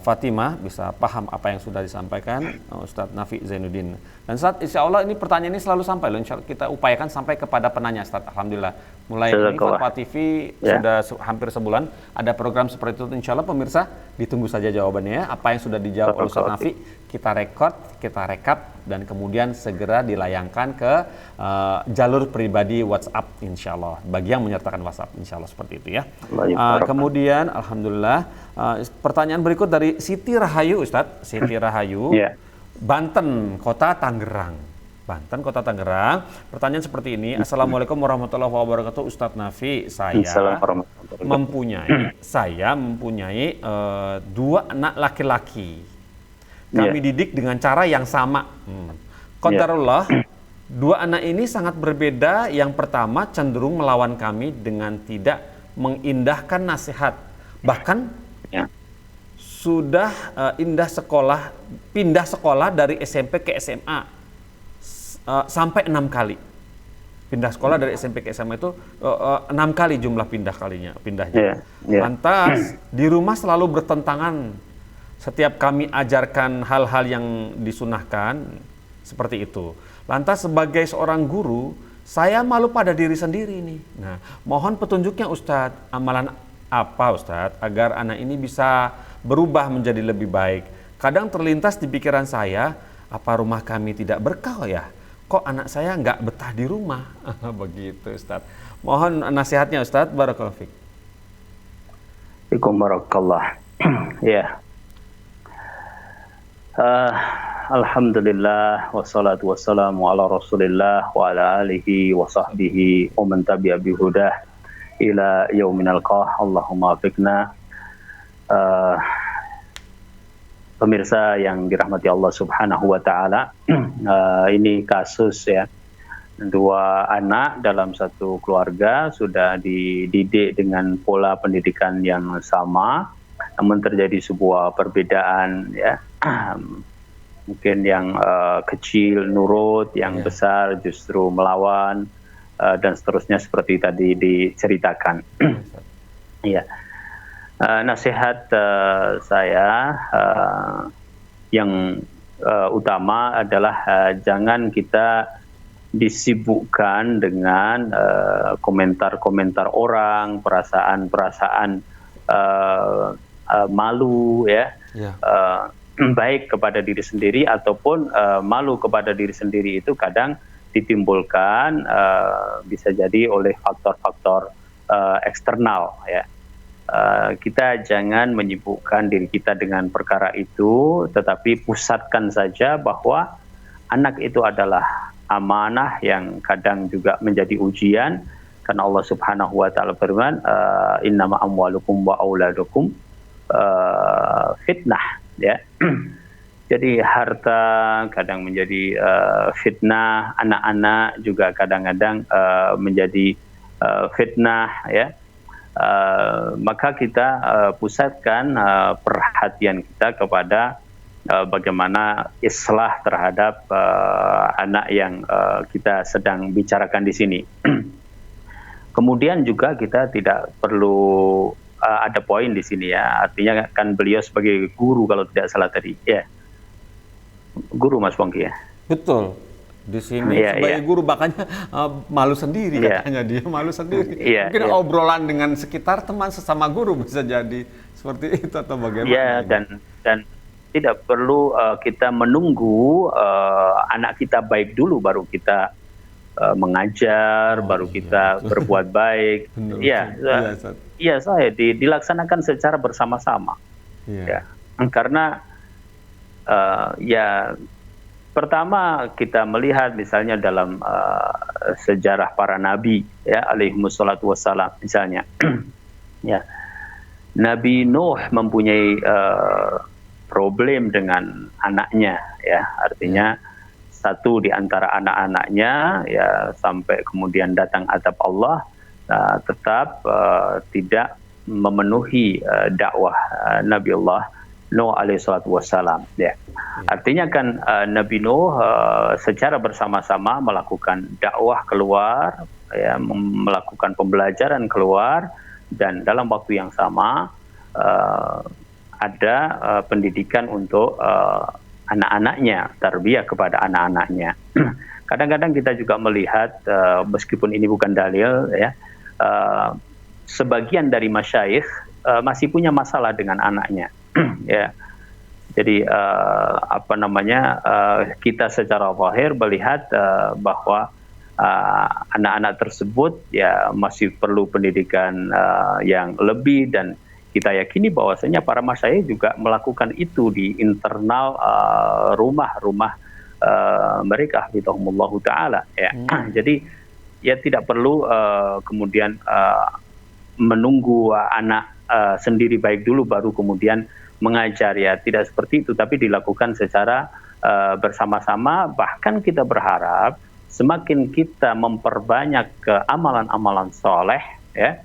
Fatimah bisa paham apa yang sudah disampaikan Ustadz Nafi Zainuddin. Dan Ustadz, insya Allah ini pertanyaan ini selalu sampai loh. Insya Allah kita upayakan sampai kepada penanya Ustadz. Alhamdulillah. Mulai ini Fatwa TV sudah hampir sebulan ada program seperti itu. Insya Allah pemirsa ditunggu saja jawabannya ya. Apa yang sudah dijawab oleh Ustadz Nafi kita rekod, kita rekap dan kemudian segera dilayangkan ke jalur pribadi WhatsApp insya Allah. Bagi yang menyertakan WhatsApp insya Allah seperti itu ya. Kemudian Alhamdulillah pertanyaan berikut dari Siti Rahayu Ustadz. Siti Rahayu Banten, Kota Tangerang. Banten, Kota Tangerang. Pertanyaan seperti ini. Assalamualaikum warahmatullahi wabarakatuh Ustadz Nafi. Saya mempunyai 2 anak laki-laki. Kami didik dengan cara yang sama. Qadarullah, 2 anak ini sangat berbeda. Yang pertama cenderung melawan kami dengan tidak mengindahkan nasihat. Bahkan sudah pindah sekolah dari SMP ke SMA sampai 6 kali. Pindah sekolah dari SMP ke SMA itu 6 kali jumlah pindahnya. Lantas di rumah selalu bertentangan. Setiap kami ajarkan hal-hal yang disunahkan seperti itu. Lantas sebagai seorang guru, saya malu pada diri sendiri nih. Nah, mohon petunjuknya Ustadz, amalan apa Ustadz agar anak ini bisa berubah menjadi lebih baik. Kadang terlintas di pikiran saya, apa rumah kami tidak berkah ya? Kok anak saya nggak betah di rumah? Begitu Ustadz. Mohon nasihatnya Ustadz. Barakallahu fiik. Barakallah. Ya. Alhamdulillah wassalatu wassalamu ala Rasulillah wa ala alihi wa sahbihi wa man tabi'a bihudah ila yaumin alqah. Allahumma afiqna. Pemirsa yang dirahmati Allah Subhanahu wa taala, ini kasus ya. 2 anak dalam satu keluarga sudah dididik dengan pola pendidikan yang sama, namun terjadi sebuah perbedaan ya. Mungkin yang kecil nurut, yang besar justru melawan, dan seterusnya seperti tadi diceritakan. Ya. Nasihat saya yang utama adalah jangan kita disibukkan dengan komentar-komentar orang, perasaan-perasaan malu ya. Baik kepada diri sendiri ataupun malu kepada diri sendiri itu kadang ditimbulkan bisa jadi oleh faktor-faktor eksternal ya. Kita jangan menyibukkan diri kita dengan perkara itu, tetapi pusatkan saja bahwa anak itu adalah amanah yang kadang juga menjadi ujian, karena Allah Subhanahu wa taala berfirman, innama amwalukum wa auladukum fitnah ya. Jadi harta kadang menjadi fitnah, anak-anak juga kadang-kadang menjadi fitnah, ya. Maka kita pusatkan perhatian kita kepada bagaimana islah terhadap anak yang kita sedang bicarakan di sini. Kemudian juga kita tidak perlu ada poin di sini, ya. Artinya kan beliau sebagai guru kalau tidak salah tadi, ya. Guru Mas Pongki, ya. Betul. Di sini sebagai guru, makanya malu sendiri, katanya dia malu sendiri. Mungkin obrolan dengan sekitar teman sesama guru bisa jadi seperti itu atau bagaimana? Ya, dan tidak perlu kita menunggu anak kita baik dulu baru kita mengajar, baru kita berbuat baik. Iya, saya dilaksanakan secara bersama-sama. Ya, karena pertama kita melihat misalnya dalam sejarah para nabi, ya, alaihimussalatu wassalam, misalnya ya, Nabi Nuh mempunyai problem dengan anaknya, ya, artinya satu di antara anak-anaknya, ya, sampai kemudian datang azab Allah, tetap tidak memenuhi dakwah Nabiullah Nuh alaihissalatu wassalam, ya. Artinya kan Nabi Nuh secara bersama-sama melakukan dakwah keluar, ya, melakukan pembelajaran keluar, dan dalam waktu yang sama ada pendidikan untuk anak-anaknya, tarbiyah kepada anak-anaknya. Kadang-kadang kita juga melihat, meskipun ini bukan dalil, ya, sebagian dari masyayikh masih punya masalah dengan anaknya. Ya, jadi kita secara zahir melihat bahwa anak-anak tersebut, ya, masih perlu pendidikan yang lebih, dan kita yakini bahwasanya para masyayikh juga melakukan itu di internal rumah-rumah mereka, hafizahumullahu taala, ya. Jadi ya tidak perlu kemudian menunggu anak sendiri baik dulu baru kemudian mengajar, ya, tidak seperti itu, tapi dilakukan secara bersama-sama. Bahkan kita berharap semakin kita memperbanyak ke amalan-amalan soleh, ya,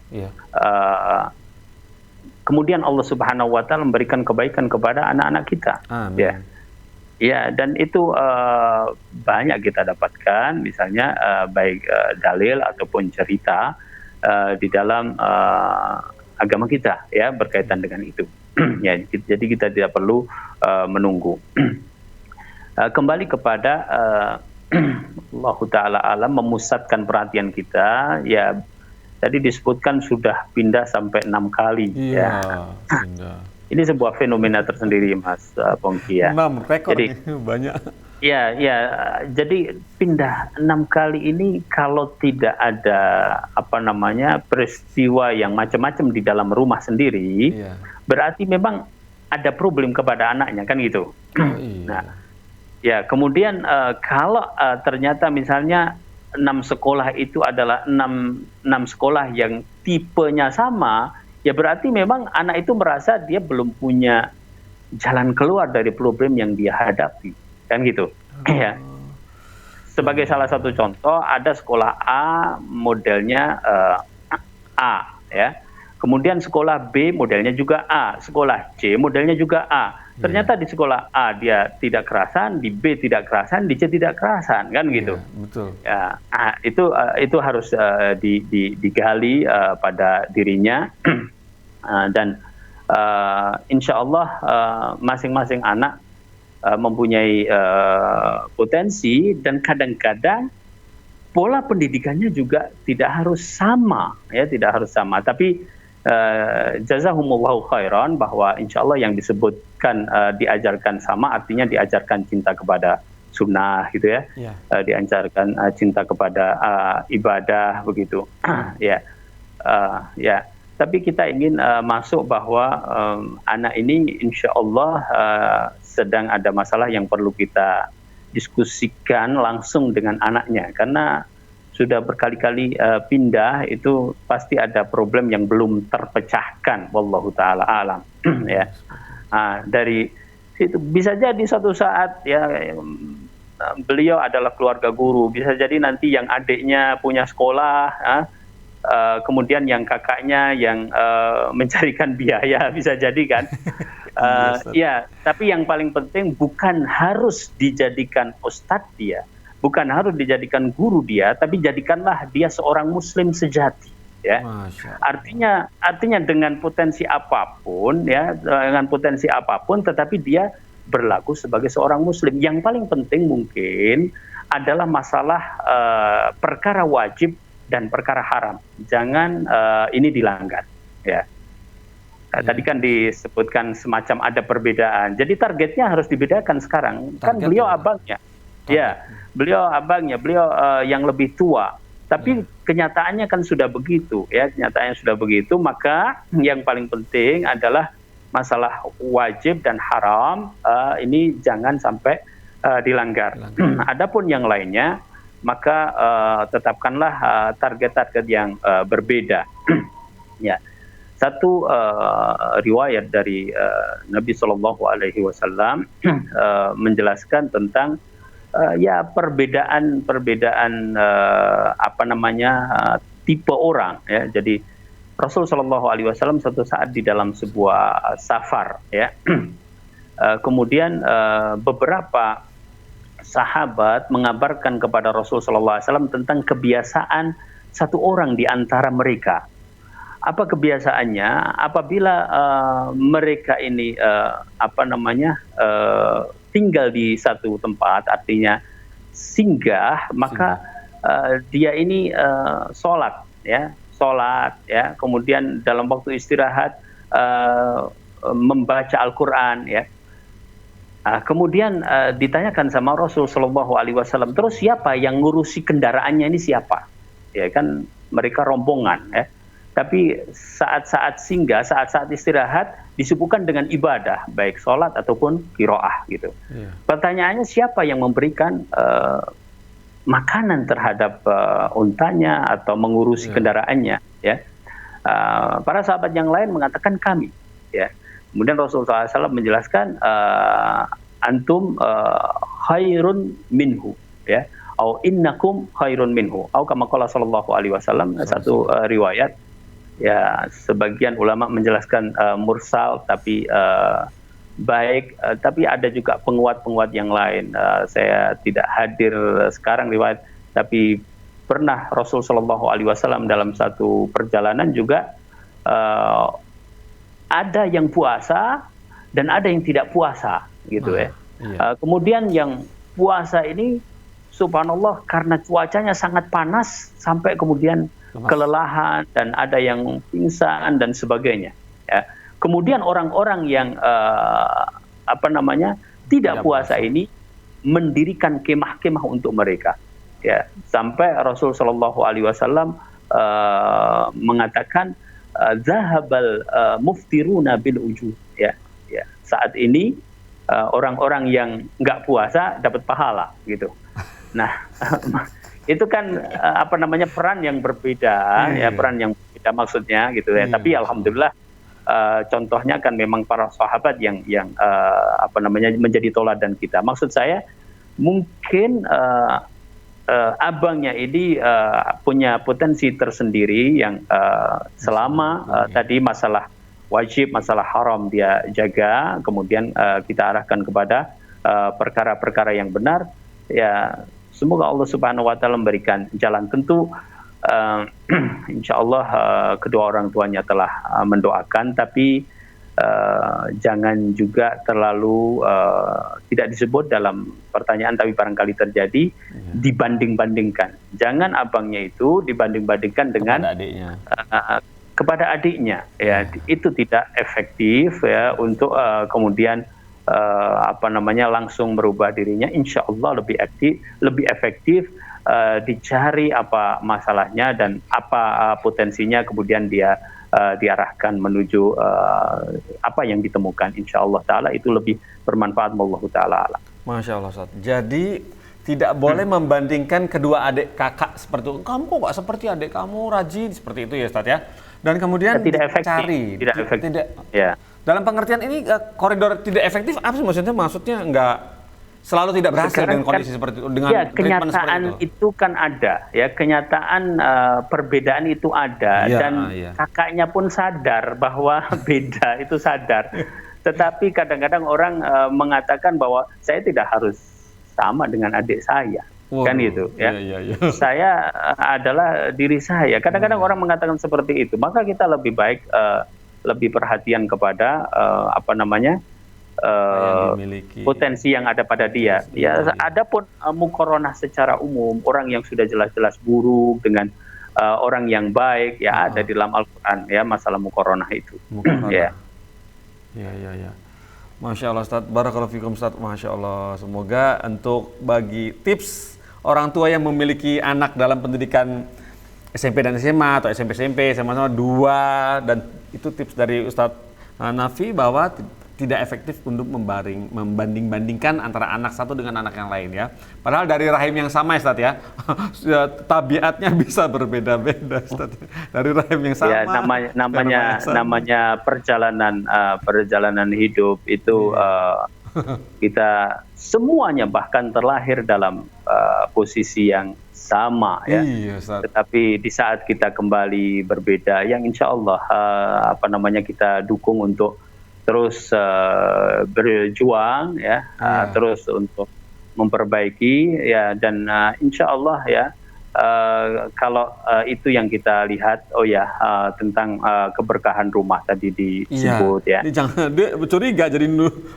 kemudian Allah Subhanahu Wa Taala memberikan kebaikan kepada anak-anak kita. Amin. Ya, ya, dan itu banyak kita dapatkan, misalnya baik dalil ataupun cerita di dalam agama kita, ya, berkaitan dengan itu. Ya, jadi kita tidak perlu menunggu. Kembali kepada Allah Ta'ala alam, memusatkan perhatian kita, ya, tadi disebutkan sudah pindah sampai 6 kali. Iya, pindah. Ini sebuah fenomena tersendiri, Mas Pongki, ya. 6 rekor, jadi banyak. Ya, jadi pindah 6 kali ini kalau tidak ada peristiwa yang macam-macam di dalam rumah sendiri, berarti memang ada problem kepada anaknya, kan gitu. Nah, ya, kemudian kalau ternyata misalnya 6 sekolah itu adalah 6 sekolah yang tipenya sama, ya berarti memang anak itu merasa dia belum punya jalan keluar dari problem yang dia hadapi, kan gitu. Ya. Sebagai salah satu contoh, ada sekolah A modelnya A, ya. Kemudian sekolah B modelnya juga A, sekolah C modelnya juga A. Ternyata di sekolah A dia tidak kerasan, di B tidak kerasan, di C tidak kerasan, kan gitu. Betul. Ya, itu harus digali pada dirinya, dan insya Allah masing-masing anak mempunyai potensi, dan kadang-kadang pola pendidikannya juga tidak harus sama, ya, tidak harus sama. Tapi jazahumullahu khairan, bahwa insya Allah yang disebutkan diajarkan sama, artinya diajarkan cinta kepada sunnah, gitu, ya, diajarkan cinta kepada ibadah, begitu. Ya. Tapi kita ingin masuk bahwa anak ini insya Allah sedang ada masalah yang perlu kita diskusikan langsung dengan anaknya, karena sudah berkali-kali pindah, itu pasti ada problem yang belum terpecahkan, wallahu taala alam. Ya, Itu bisa jadi suatu saat ya beliau adalah keluarga guru, bisa jadi nanti yang adiknya punya sekolah, kemudian yang kakaknya yang mencarikan biaya, bisa jadi kan. Ya, tapi yang paling penting bukan harus dijadikan ustadz dia, bukan harus dijadikan guru dia, tapi jadikanlah dia seorang muslim sejati. Ya, artinya dengan potensi apapun, ya, dengan potensi apapun, tetapi dia berlaku sebagai seorang muslim. Yang paling penting mungkin adalah masalah perkara wajib dan perkara haram. Jangan ini dilanggar. Ya. Tadi kan disebutkan semacam ada perbedaan. Jadi targetnya harus dibedakan sekarang. Kan beliau abangnya, ya, beliau abangnya, beliau yang lebih tua. Tapi kenyataannya kan sudah begitu, ya, kenyataannya sudah begitu. Maka yang paling penting adalah masalah wajib dan haram ini jangan sampai dilanggar. Adapun yang lainnya, maka tetapkanlah target-target yang berbeda. Ya, satu riwayat dari Nabi Shallallahu Alaihi Wasallam menjelaskan tentang ya perbedaan tipe orang, ya. Jadi Rasul Shallallahu Alaihi Wasallam suatu saat di dalam sebuah safar, ya, kemudian beberapa sahabat mengabarkan kepada Rasul Shallallahu Alaihi Wasallam tentang kebiasaan satu orang di antara mereka. Apa kebiasaannya? Apabila mereka ini tinggal di satu tempat, artinya singgah, maka dia ini sholat, ya, kemudian dalam waktu istirahat membaca Al-Quran, ya. Kemudian ditanyakan sama Rasul Shallallahu Alaihi Wasallam, terus siapa yang ngurusi kendaraannya ini, siapa? Ya kan mereka rombongan, ya. Tapi saat-saat singgah, saat-saat istirahat disibukkan dengan ibadah, baik sholat ataupun qiraah, gitu. Yeah. Pertanyaannya, siapa yang memberikan makanan terhadap untanya atau mengurusi kendaraannya? Ya, para sahabat yang lain mengatakan kami. Ya, kemudian Rasulullah SAW menjelaskan, antum khairun minhu, ya, au innakum khairun minhu, au kama qala sallallahu alaihi wasallam. Satu riwayat. Ya, sebagian ulama menjelaskan mursal, tapi baik, tapi ada juga penguat-penguat yang lain. Saya tidak hadir sekarang riwayat, tapi pernah Rasul Shallallahu Alaihi Wasallam dalam satu perjalanan juga ada yang puasa dan ada yang tidak puasa, gitu, ya. Iya. Kemudian yang puasa ini, subhanallah, karena cuacanya sangat panas sampai kemudian kelelahan dan ada yang pingsan dan sebagainya, ya. Kemudian orang-orang yang tidak puasa ini mendirikan kemah-kemah untuk mereka, ya, sampai Rasul Shallallahu Alaihi Wasallam mengatakan zahabal muftiruna bil ujur, ya, ya. Saat ini orang-orang yang nggak puasa dapat pahala, gitu. Nah, itu kan peran yang berbeda, ya, peran yang berbeda maksudnya, gitu, ya. Tapi alhamdulillah contohnya kan memang para sahabat yang menjadi toladan kita. Maksud saya mungkin abangnya ini punya potensi tersendiri yang selama tadi masalah wajib, masalah haram dia jaga, kemudian kita arahkan kepada perkara-perkara yang benar, ya. Semoga Allah Subhanahu wa Ta'ala memberikan jalan. Tentu insya Allah kedua orang tuanya telah mendoakan, tapi jangan juga terlalu tidak disebut dalam pertanyaan, tapi barangkali terjadi dibanding-bandingkan. Jangan abangnya itu dibanding-bandingkan dengan kepada adiknya, ya. Itu tidak efektif, ya, untuk kemudian langsung merubah dirinya. Insya Allah lebih efektif dicari apa masalahnya dan apa potensinya, kemudian dia diarahkan menuju apa yang ditemukan. Insya Allah Taala itu lebih bermanfaat. Wallahu Taala alam. Masya Allah, Ustaz. Jadi tidak boleh membandingkan kedua adik kakak seperti itu. Kamu kok nggak seperti adik kamu, rajin seperti itu, ya, Ustaz, ya. Dan kemudian tidak efektif, tidak efektif. Dalam pengertian ini koridor tidak efektif apa sih maksudnya? Maksudnya nggak selalu tidak berhasil Sekarang dengan kondisi seperti itu, dengan ya, treatment seperti kenyataan itu kan ada, ya kenyataan perbedaan itu ada Iya, dan kakaknya pun sadar bahwa beda itu sadar. Tetapi kadang-kadang orang mengatakan bahwa saya tidak harus sama dengan adik saya. Kan gitu ya. Saya adalah diri saya. Kadang-kadang orang mengatakan seperti itu. Maka kita lebih baik lebih perhatian kepada potensi yang ada pada dia. Ya, adapun mukoronah secara umum, orang yang sudah jelas-jelas buruk dengan orang yang baik, ya ada di dalam Al-Quran ya masalah mukoronah itu. Ya. Ya. Masya Allah Ustaz, barakallahu fikum Ustaz, Masya Allah. Semoga untuk bagi tips orang tua yang memiliki anak dalam pendidikan SMP dan SMA atau SMP sama-sama 2, dan itu tips dari Ustadz Nafi bahwa tidak efektif untuk membanding-bandingkan antara anak satu dengan anak yang lain ya. Padahal dari rahim yang sama ya Ustadz ya, tabiatnya bisa berbeda-beda Ustadz. Dari rahim yang sama. Ya, namanya perjalanan hidup itu kita semuanya bahkan terlahir dalam posisi yang sama ya. Iya, tetapi di saat kita kembali berbeda, yang insya Allah kita dukung untuk terus berjuang ya, terus untuk memperbaiki ya, dan insya Allah ya. Kalau itu yang kita lihat, tentang keberkahan rumah tadi disebut ya. Jangan dia curiga jadi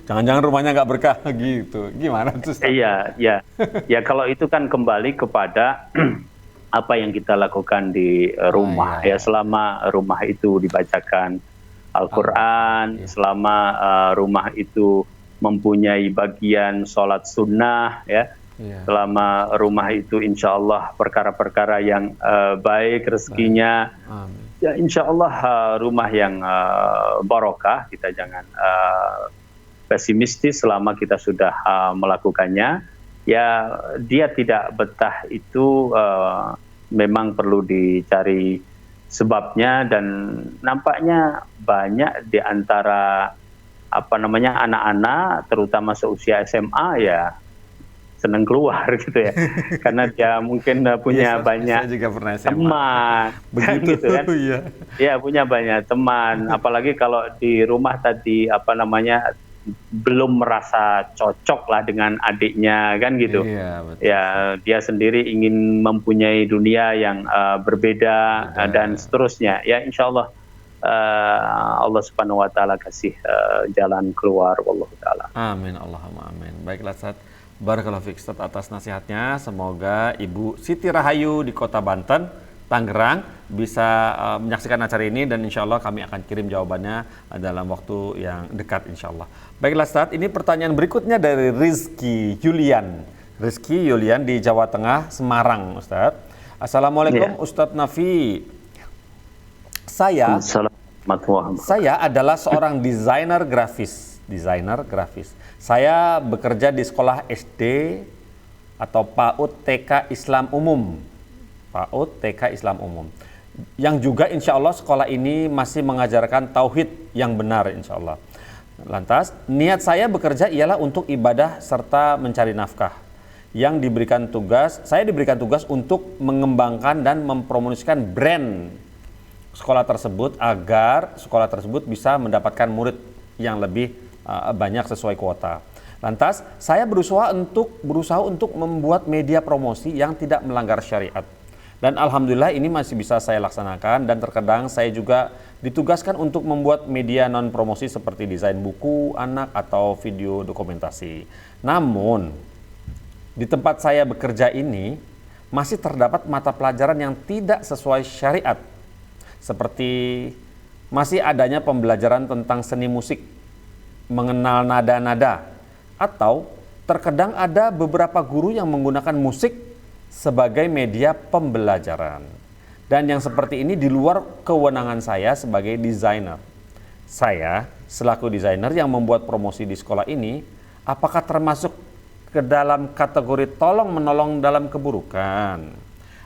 jangan-jangan rumahnya nggak berkah gitu. Gimana tuh? Iya. Ya kalau itu kan kembali kepada apa yang kita lakukan di rumah ya, selama rumah itu dibacakan Al-Quran, selama rumah itu mempunyai bagian sholat sunnah ya. Selama rumah itu insya Allah perkara-perkara yang baik rezekinya, ya insya Allah rumah yang barokah. Kita jangan pesimistis selama kita sudah melakukannya. Ya dia tidak betah itu memang perlu dicari sebabnya, dan nampaknya banyak di antara anak-anak terutama seusia SMA ya senang keluar gitu ya, karena dia mungkin punya banyak teman, begitu kan? Ya punya banyak teman, apalagi kalau di rumah tadi belum merasa cocok lah dengan adiknya kan gitu. Ya dia sendiri ingin mempunyai dunia yang berbeda dan seterusnya. Ya insya Allah Allah Subhanahu Wa Taala kasih jalan keluar. Wallahu taala. Amin, Allahumma amin. Baiklah Ustaz. Barakallahu fiik Ustaz atas nasihatnya. Semoga Ibu Siti Rahayu di Kota Banten, Tangerang bisa menyaksikan acara ini, dan insya Allah kami akan kirim jawabannya dalam waktu yang dekat insya Allah. Baiklah Ustaz, ini pertanyaan berikutnya dari Rizky Yulian di Jawa Tengah, Semarang Ustaz. Assalamualaikum Ustaz Nafi. Saya adalah seorang desainer grafis. Saya bekerja di sekolah SD atau PAUD TK Islam Umum. Yang juga insya Allah sekolah ini masih mengajarkan tauhid yang benar insya Allah. Lantas, niat saya bekerja ialah untuk ibadah serta mencari nafkah. Saya diberikan tugas untuk mengembangkan dan mempromosikan brand sekolah tersebut agar sekolah tersebut bisa mendapatkan murid yang lebih banyak sesuai kuota. Lantas, saya berusaha untuk membuat media promosi yang tidak melanggar syariat. Dan alhamdulillah ini masih bisa saya laksanakan, dan terkadang saya juga ditugaskan untuk membuat media non promosi seperti desain buku anak atau video dokumentasi. Namun, di tempat saya bekerja ini masih terdapat mata pelajaran yang tidak sesuai syariat. Seperti masih adanya pembelajaran tentang seni musik, mengenal nada-nada, atau terkadang ada beberapa guru yang menggunakan musik sebagai media pembelajaran. Dan yang seperti ini di luar kewenangan saya sebagai desainer. Saya selaku desainer yang membuat promosi di sekolah ini, apakah termasuk ke dalam kategori tolong-menolong dalam keburukan?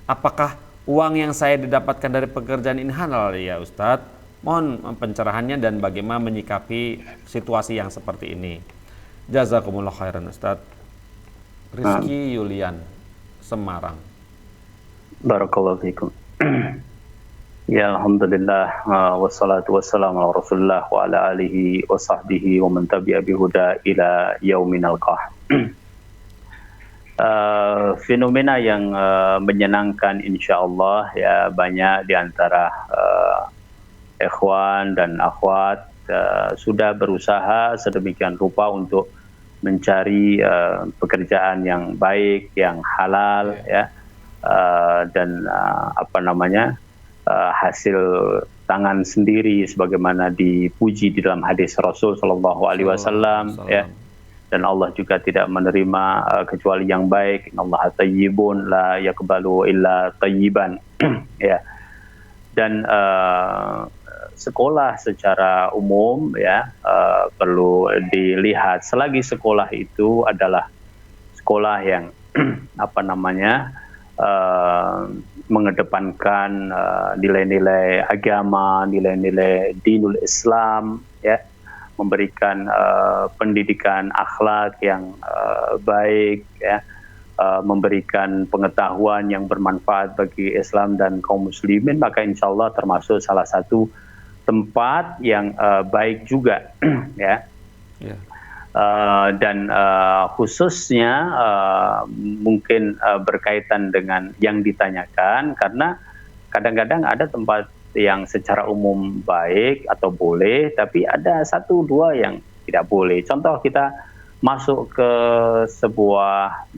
Apakah uang yang saya didapatkan dari pekerjaan ini halal ya Ustadz? Mohon pencerahannya dan bagaimana menyikapi situasi yang seperti ini. Jazakumullah khairan Ustaz. Rizky Yulian, Semarang. Barakallahu fikum. Ya, alhamdulillah, wassalatu wassalamu ala Rasulillah wa ala alihi wa sahbihi wa man tabi'a bihuda ila yaumin alqah. Fenomena yang menyenangkan insyaallah ya, banyak di antara ikhwan dan akhwat sudah berusaha sedemikian rupa untuk mencari pekerjaan yang baik, yang halal ya, dan hasil tangan sendiri sebagaimana dipuji di dalam hadis Rasul sallallahu alaihi wasallam ya. Dan Allah juga tidak menerima kecuali yang baik. Innallaha thayyibun la yaqbalu illa thayyiban. Ya. Dan sekolah secara umum ya perlu dilihat selagi sekolah itu adalah sekolah yang mengedepankan nilai-nilai agama, nilai-nilai dinul Islam ya, memberikan pendidikan akhlak yang baik ya, memberikan pengetahuan yang bermanfaat bagi Islam dan kaum muslimin, maka insya Allah termasuk salah satu tempat yang baik juga ya. Yeah. Dan khususnya mungkin berkaitan dengan yang ditanyakan, karena kadang-kadang ada tempat yang secara umum baik atau boleh, tapi ada 1-2 yang tidak boleh. Contoh, kita masuk ke sebuah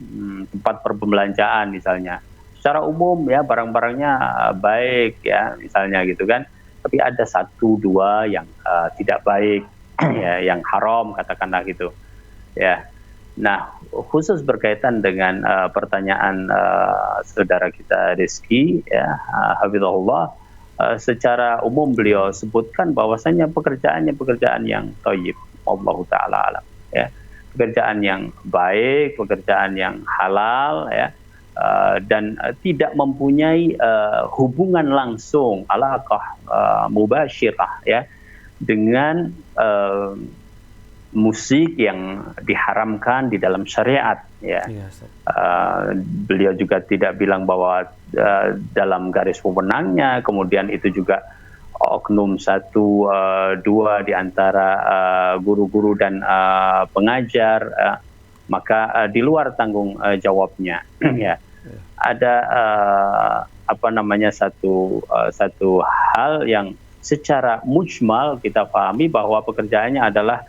tempat perbelanjaan misalnya, secara umum ya barang-barangnya baik ya misalnya gitu kan, tapi ada 1-2 yang tidak baik ya, yang haram katakanlah gitu ya. Nah, khusus berkaitan dengan pertanyaan saudara kita Rizky ya, hafizahullah, secara umum beliau sebutkan bahwasanya pekerjaan yang thayyib, Allahu taala alam ya, pekerjaan yang baik, pekerjaan yang halal ya, dan tidak mempunyai hubungan langsung alaqah mubasyirah ya dengan musik yang diharamkan di dalam syariat ya. Beliau juga tidak bilang bahwa dalam garis wewenangnya kemudian itu juga oknum 1-2 di antara guru-guru dan pengajar, maka di luar tanggung jawabnya ya. Ada satu hal yang secara mujmal kita pahami bahwa pekerjaannya adalah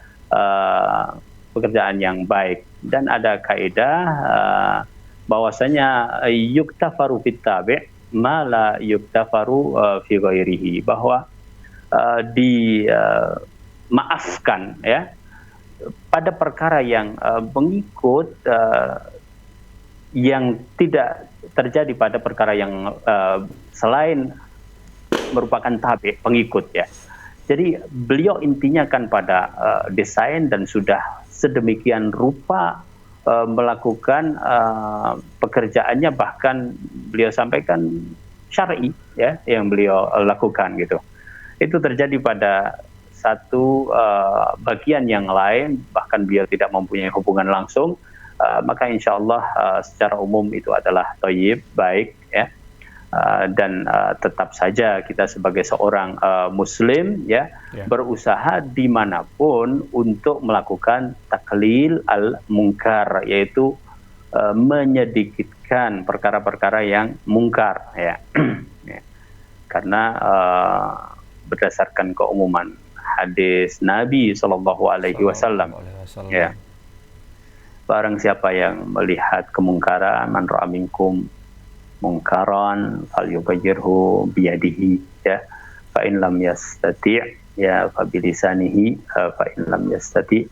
pekerjaan yang baik, dan ada kaidah bahwasanya yuktafaru fit tabi' ma la yuktafaru fi ghairihi, bahwa dimaafkan ya pada perkara yang mengikut yang tidak terjadi pada perkara yang selain merupakan tabi', pengikut ya. Jadi beliau intinya kan pada desain, dan sudah sedemikian rupa melakukan pekerjaannya, bahkan beliau sampaikan syar'i ya yang beliau lakukan gitu. Itu terjadi pada satu bagian yang lain, bahkan beliau tidak mempunyai hubungan langsung, maka insya Allah secara umum itu adalah thayyib, baik ya. Dan tetap saja kita sebagai seorang muslim ya, berusaha dimanapun untuk melakukan taklil al-munkar, yaitu menyedikitkan perkara-perkara yang mungkar ya. Karena berdasarkan keumuman hadis Nabi Shallallahu Alaihi Wasallam ya, barang siapa yang melihat kemungkaran, man ra'a minkum mungkaran falyughayyirhu biyadihi ya, fa in lam yastati' ya fa bilisanihi, fa in lam yastati'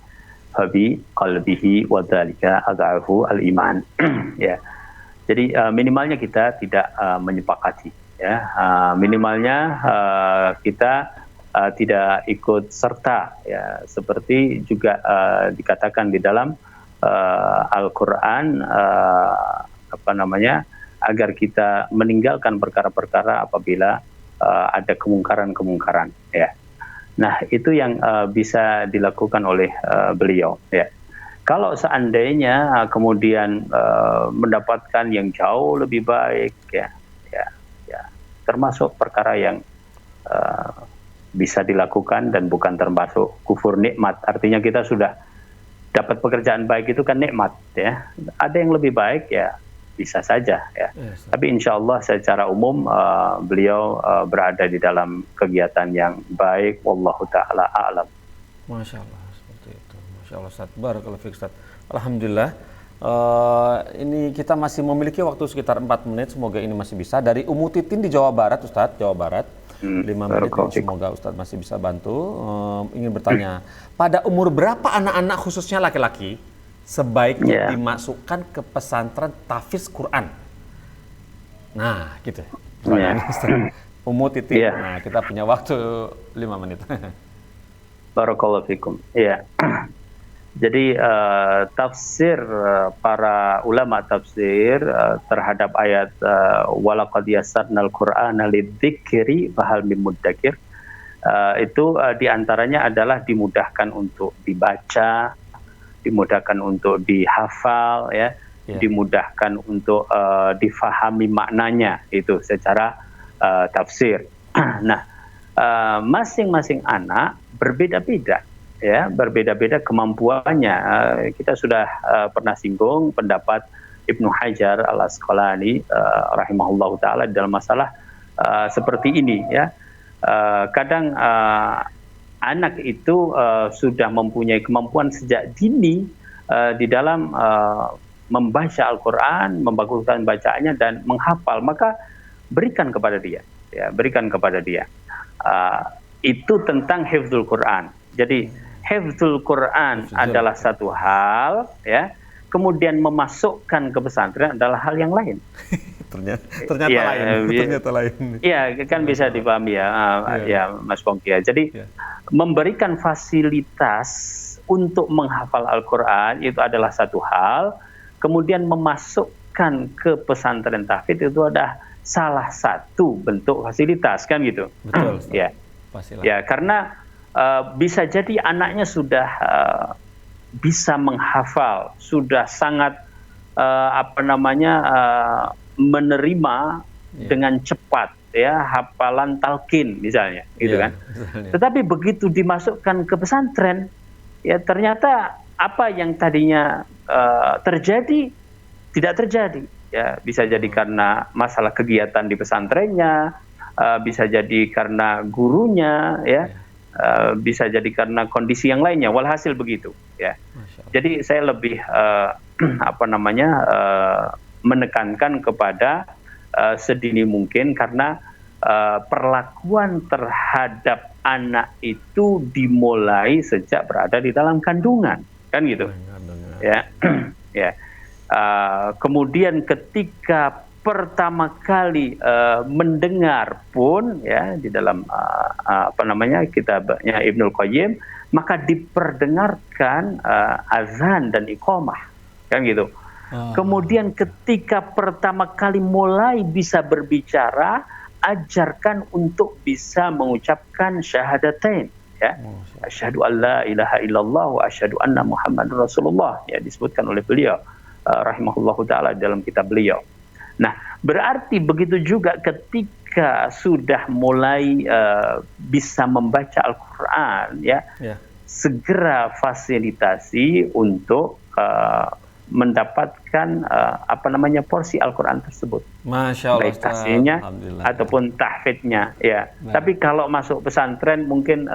fa bi qalbihi, wa dzalika adhafu al-iman ya. Jadi minimalnya kita tidak menyepakati ya, minimalnya kita tidak ikut serta ya, seperti juga dikatakan di dalam Al-Qur'an agar kita meninggalkan perkara-perkara apabila ada kemungkaran-kemungkaran, ya. Nah, itu yang bisa dilakukan oleh beliau, ya. Kalau seandainya kemudian mendapatkan yang jauh lebih baik, ya, termasuk perkara yang bisa dilakukan dan bukan termasuk kufur nikmat. Artinya kita sudah dapat pekerjaan baik itu kan nikmat, ya. Ada yang lebih baik, ya bisa saja, ya. Yes. Tapi insya Allah secara umum beliau berada di dalam kegiatan yang baik. Wallahu taala a'lam. Masya Allah, seperti itu. Masya Allah, Ustaz. Barakallahu fiik, Ustaz. Alhamdulillah. Ini kita masih memiliki waktu sekitar 4 menit. Semoga ini masih bisa. Dari Umu Titin di Jawa Barat, Ustaz. Jawa Barat. 5 menit. Semoga Ustaz masih bisa bantu. Ingin bertanya, pada umur berapa anak-anak khususnya laki-laki sebaiknya dimasukkan ke pesantren tahfiz Quran? Nah, gitu. Umu Titin. Nah, kita punya waktu 5 menit. Barakallahu fikum. Iya. Jadi tafsir para ulama tafsir terhadap ayat walaqad yassarnal Qur'ana lidzikri fahal mim muddakir, itu diantaranya adalah dimudahkan untuk dibaca, dimudahkan untuk dihafal, ya, dimudahkan untuk difahami maknanya itu secara tafsir. Nah, masing-masing anak berbeda-beda, ya, berbeda-beda kemampuannya. Kita sudah pernah singgung pendapat Ibnu Hajar Al-Asqalani rahimahullahu taala dalam masalah seperti ini, ya. Kadang anak itu sudah mempunyai kemampuan sejak dini di dalam membaca Al-Qur'an, membaguskan bacaannya dan menghafal, maka berikan kepada dia, ya, berikan kepada dia. Itu tentang hifdzul Quran. Jadi hifdzul Quran adalah satu hal, ya. Kemudian memasukkan ke pesantren adalah hal yang lain. ternyata lain. Iya, kan bisa dipahami, ya, ya Mas Pongki. Jadi memberikan fasilitas untuk menghafal Al-Qur'an itu adalah satu hal. Kemudian memasukkan ke pesantren tahfidz itu adalah salah satu bentuk fasilitas, kan gitu. Betul. Ya. Ya, karena bisa jadi anaknya sudah bisa menghafal, sudah sangat menerima dengan cepat, ya, hafalan talqin misalnya, gitu kan. Tetapi begitu dimasukkan ke pesantren, ya ternyata apa yang tadinya terjadi tidak terjadi, ya. Bisa jadi karena masalah kegiatan di pesantrennya, bisa jadi karena gurunya, ya. Bisa jadi karena kondisi yang lainnya, walhasil begitu, ya. Jadi saya lebih menekankan kepada sedini mungkin, karena perlakuan terhadap anak itu dimulai sejak berada di dalam kandungan, kan gitu, ya. Ya. Kemudian ketika pertama kali mendengar pun, ya, di dalam kitabnya Ibnul Qayyim, maka diperdengarkan azan dan iqamah, kan gitu. Kemudian ketika pertama kali mulai bisa berbicara, ajarkan untuk bisa mengucapkan syahadatain, ya. Asyhadu an la ilaha illallah wa asyhadu anna Muhammadar Rasulullah, ya, disebutkan oleh beliau rahimahullahu taala dalam kitab beliau. Nah, berarti begitu juga ketika sudah mulai bisa membaca Al-Qur'an, ya, segera fasilitasi untuk mendapatkan porsi Al-Qur'an tersebut. Masya Allah, baik tahfidnya ataupun tahfidnya, ya. Nah. Tapi kalau masuk pesantren mungkin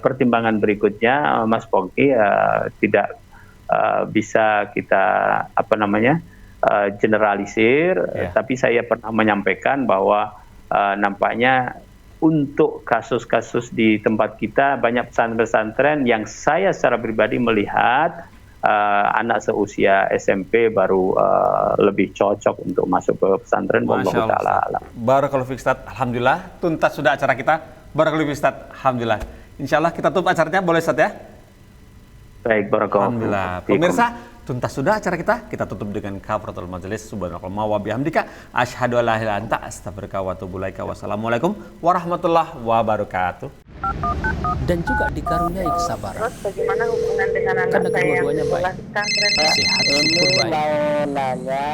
pertimbangan berikutnya, Mas Pongki, tidak bisa kita generalisir, tapi saya pernah menyampaikan bahwa nampaknya untuk kasus-kasus di tempat kita banyak pesantren-pesantren yang saya secara pribadi melihat anak seusia SMP baru lebih cocok untuk masuk ke pesantren. Wallahu taala. Barakallahu fiik, Ustaz. Alhamdulillah tuntas sudah acara kita. Barakallahu fiik, Ustaz. Alhamdulillah. Insyaallah kita tutup acaranya, boleh, Ustaz, ya? Baik, barakallahu. Alhamdulillah. Pemirsa, tuntas sudah acara kita tutup dengan kafaratul majelis. Subhanakallahumma wa bihamdika asyhadu an la ilaha illa anta astaghfiruka wa atubu ilaika. Wassalamualaikum warahmatullahi wabarakatuh. Dan juga dikaruniai kesabaran. Terus bagaimana hubungan dengan anak Karena saya yang kedua-duanya baik. sekolah pesantren? Sehat, syukur baik. Mau nanya,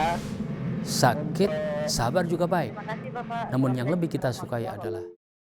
Sakit, sabar juga baik. Terima kasih Bapak. Namun yang lebih kita sukai adalah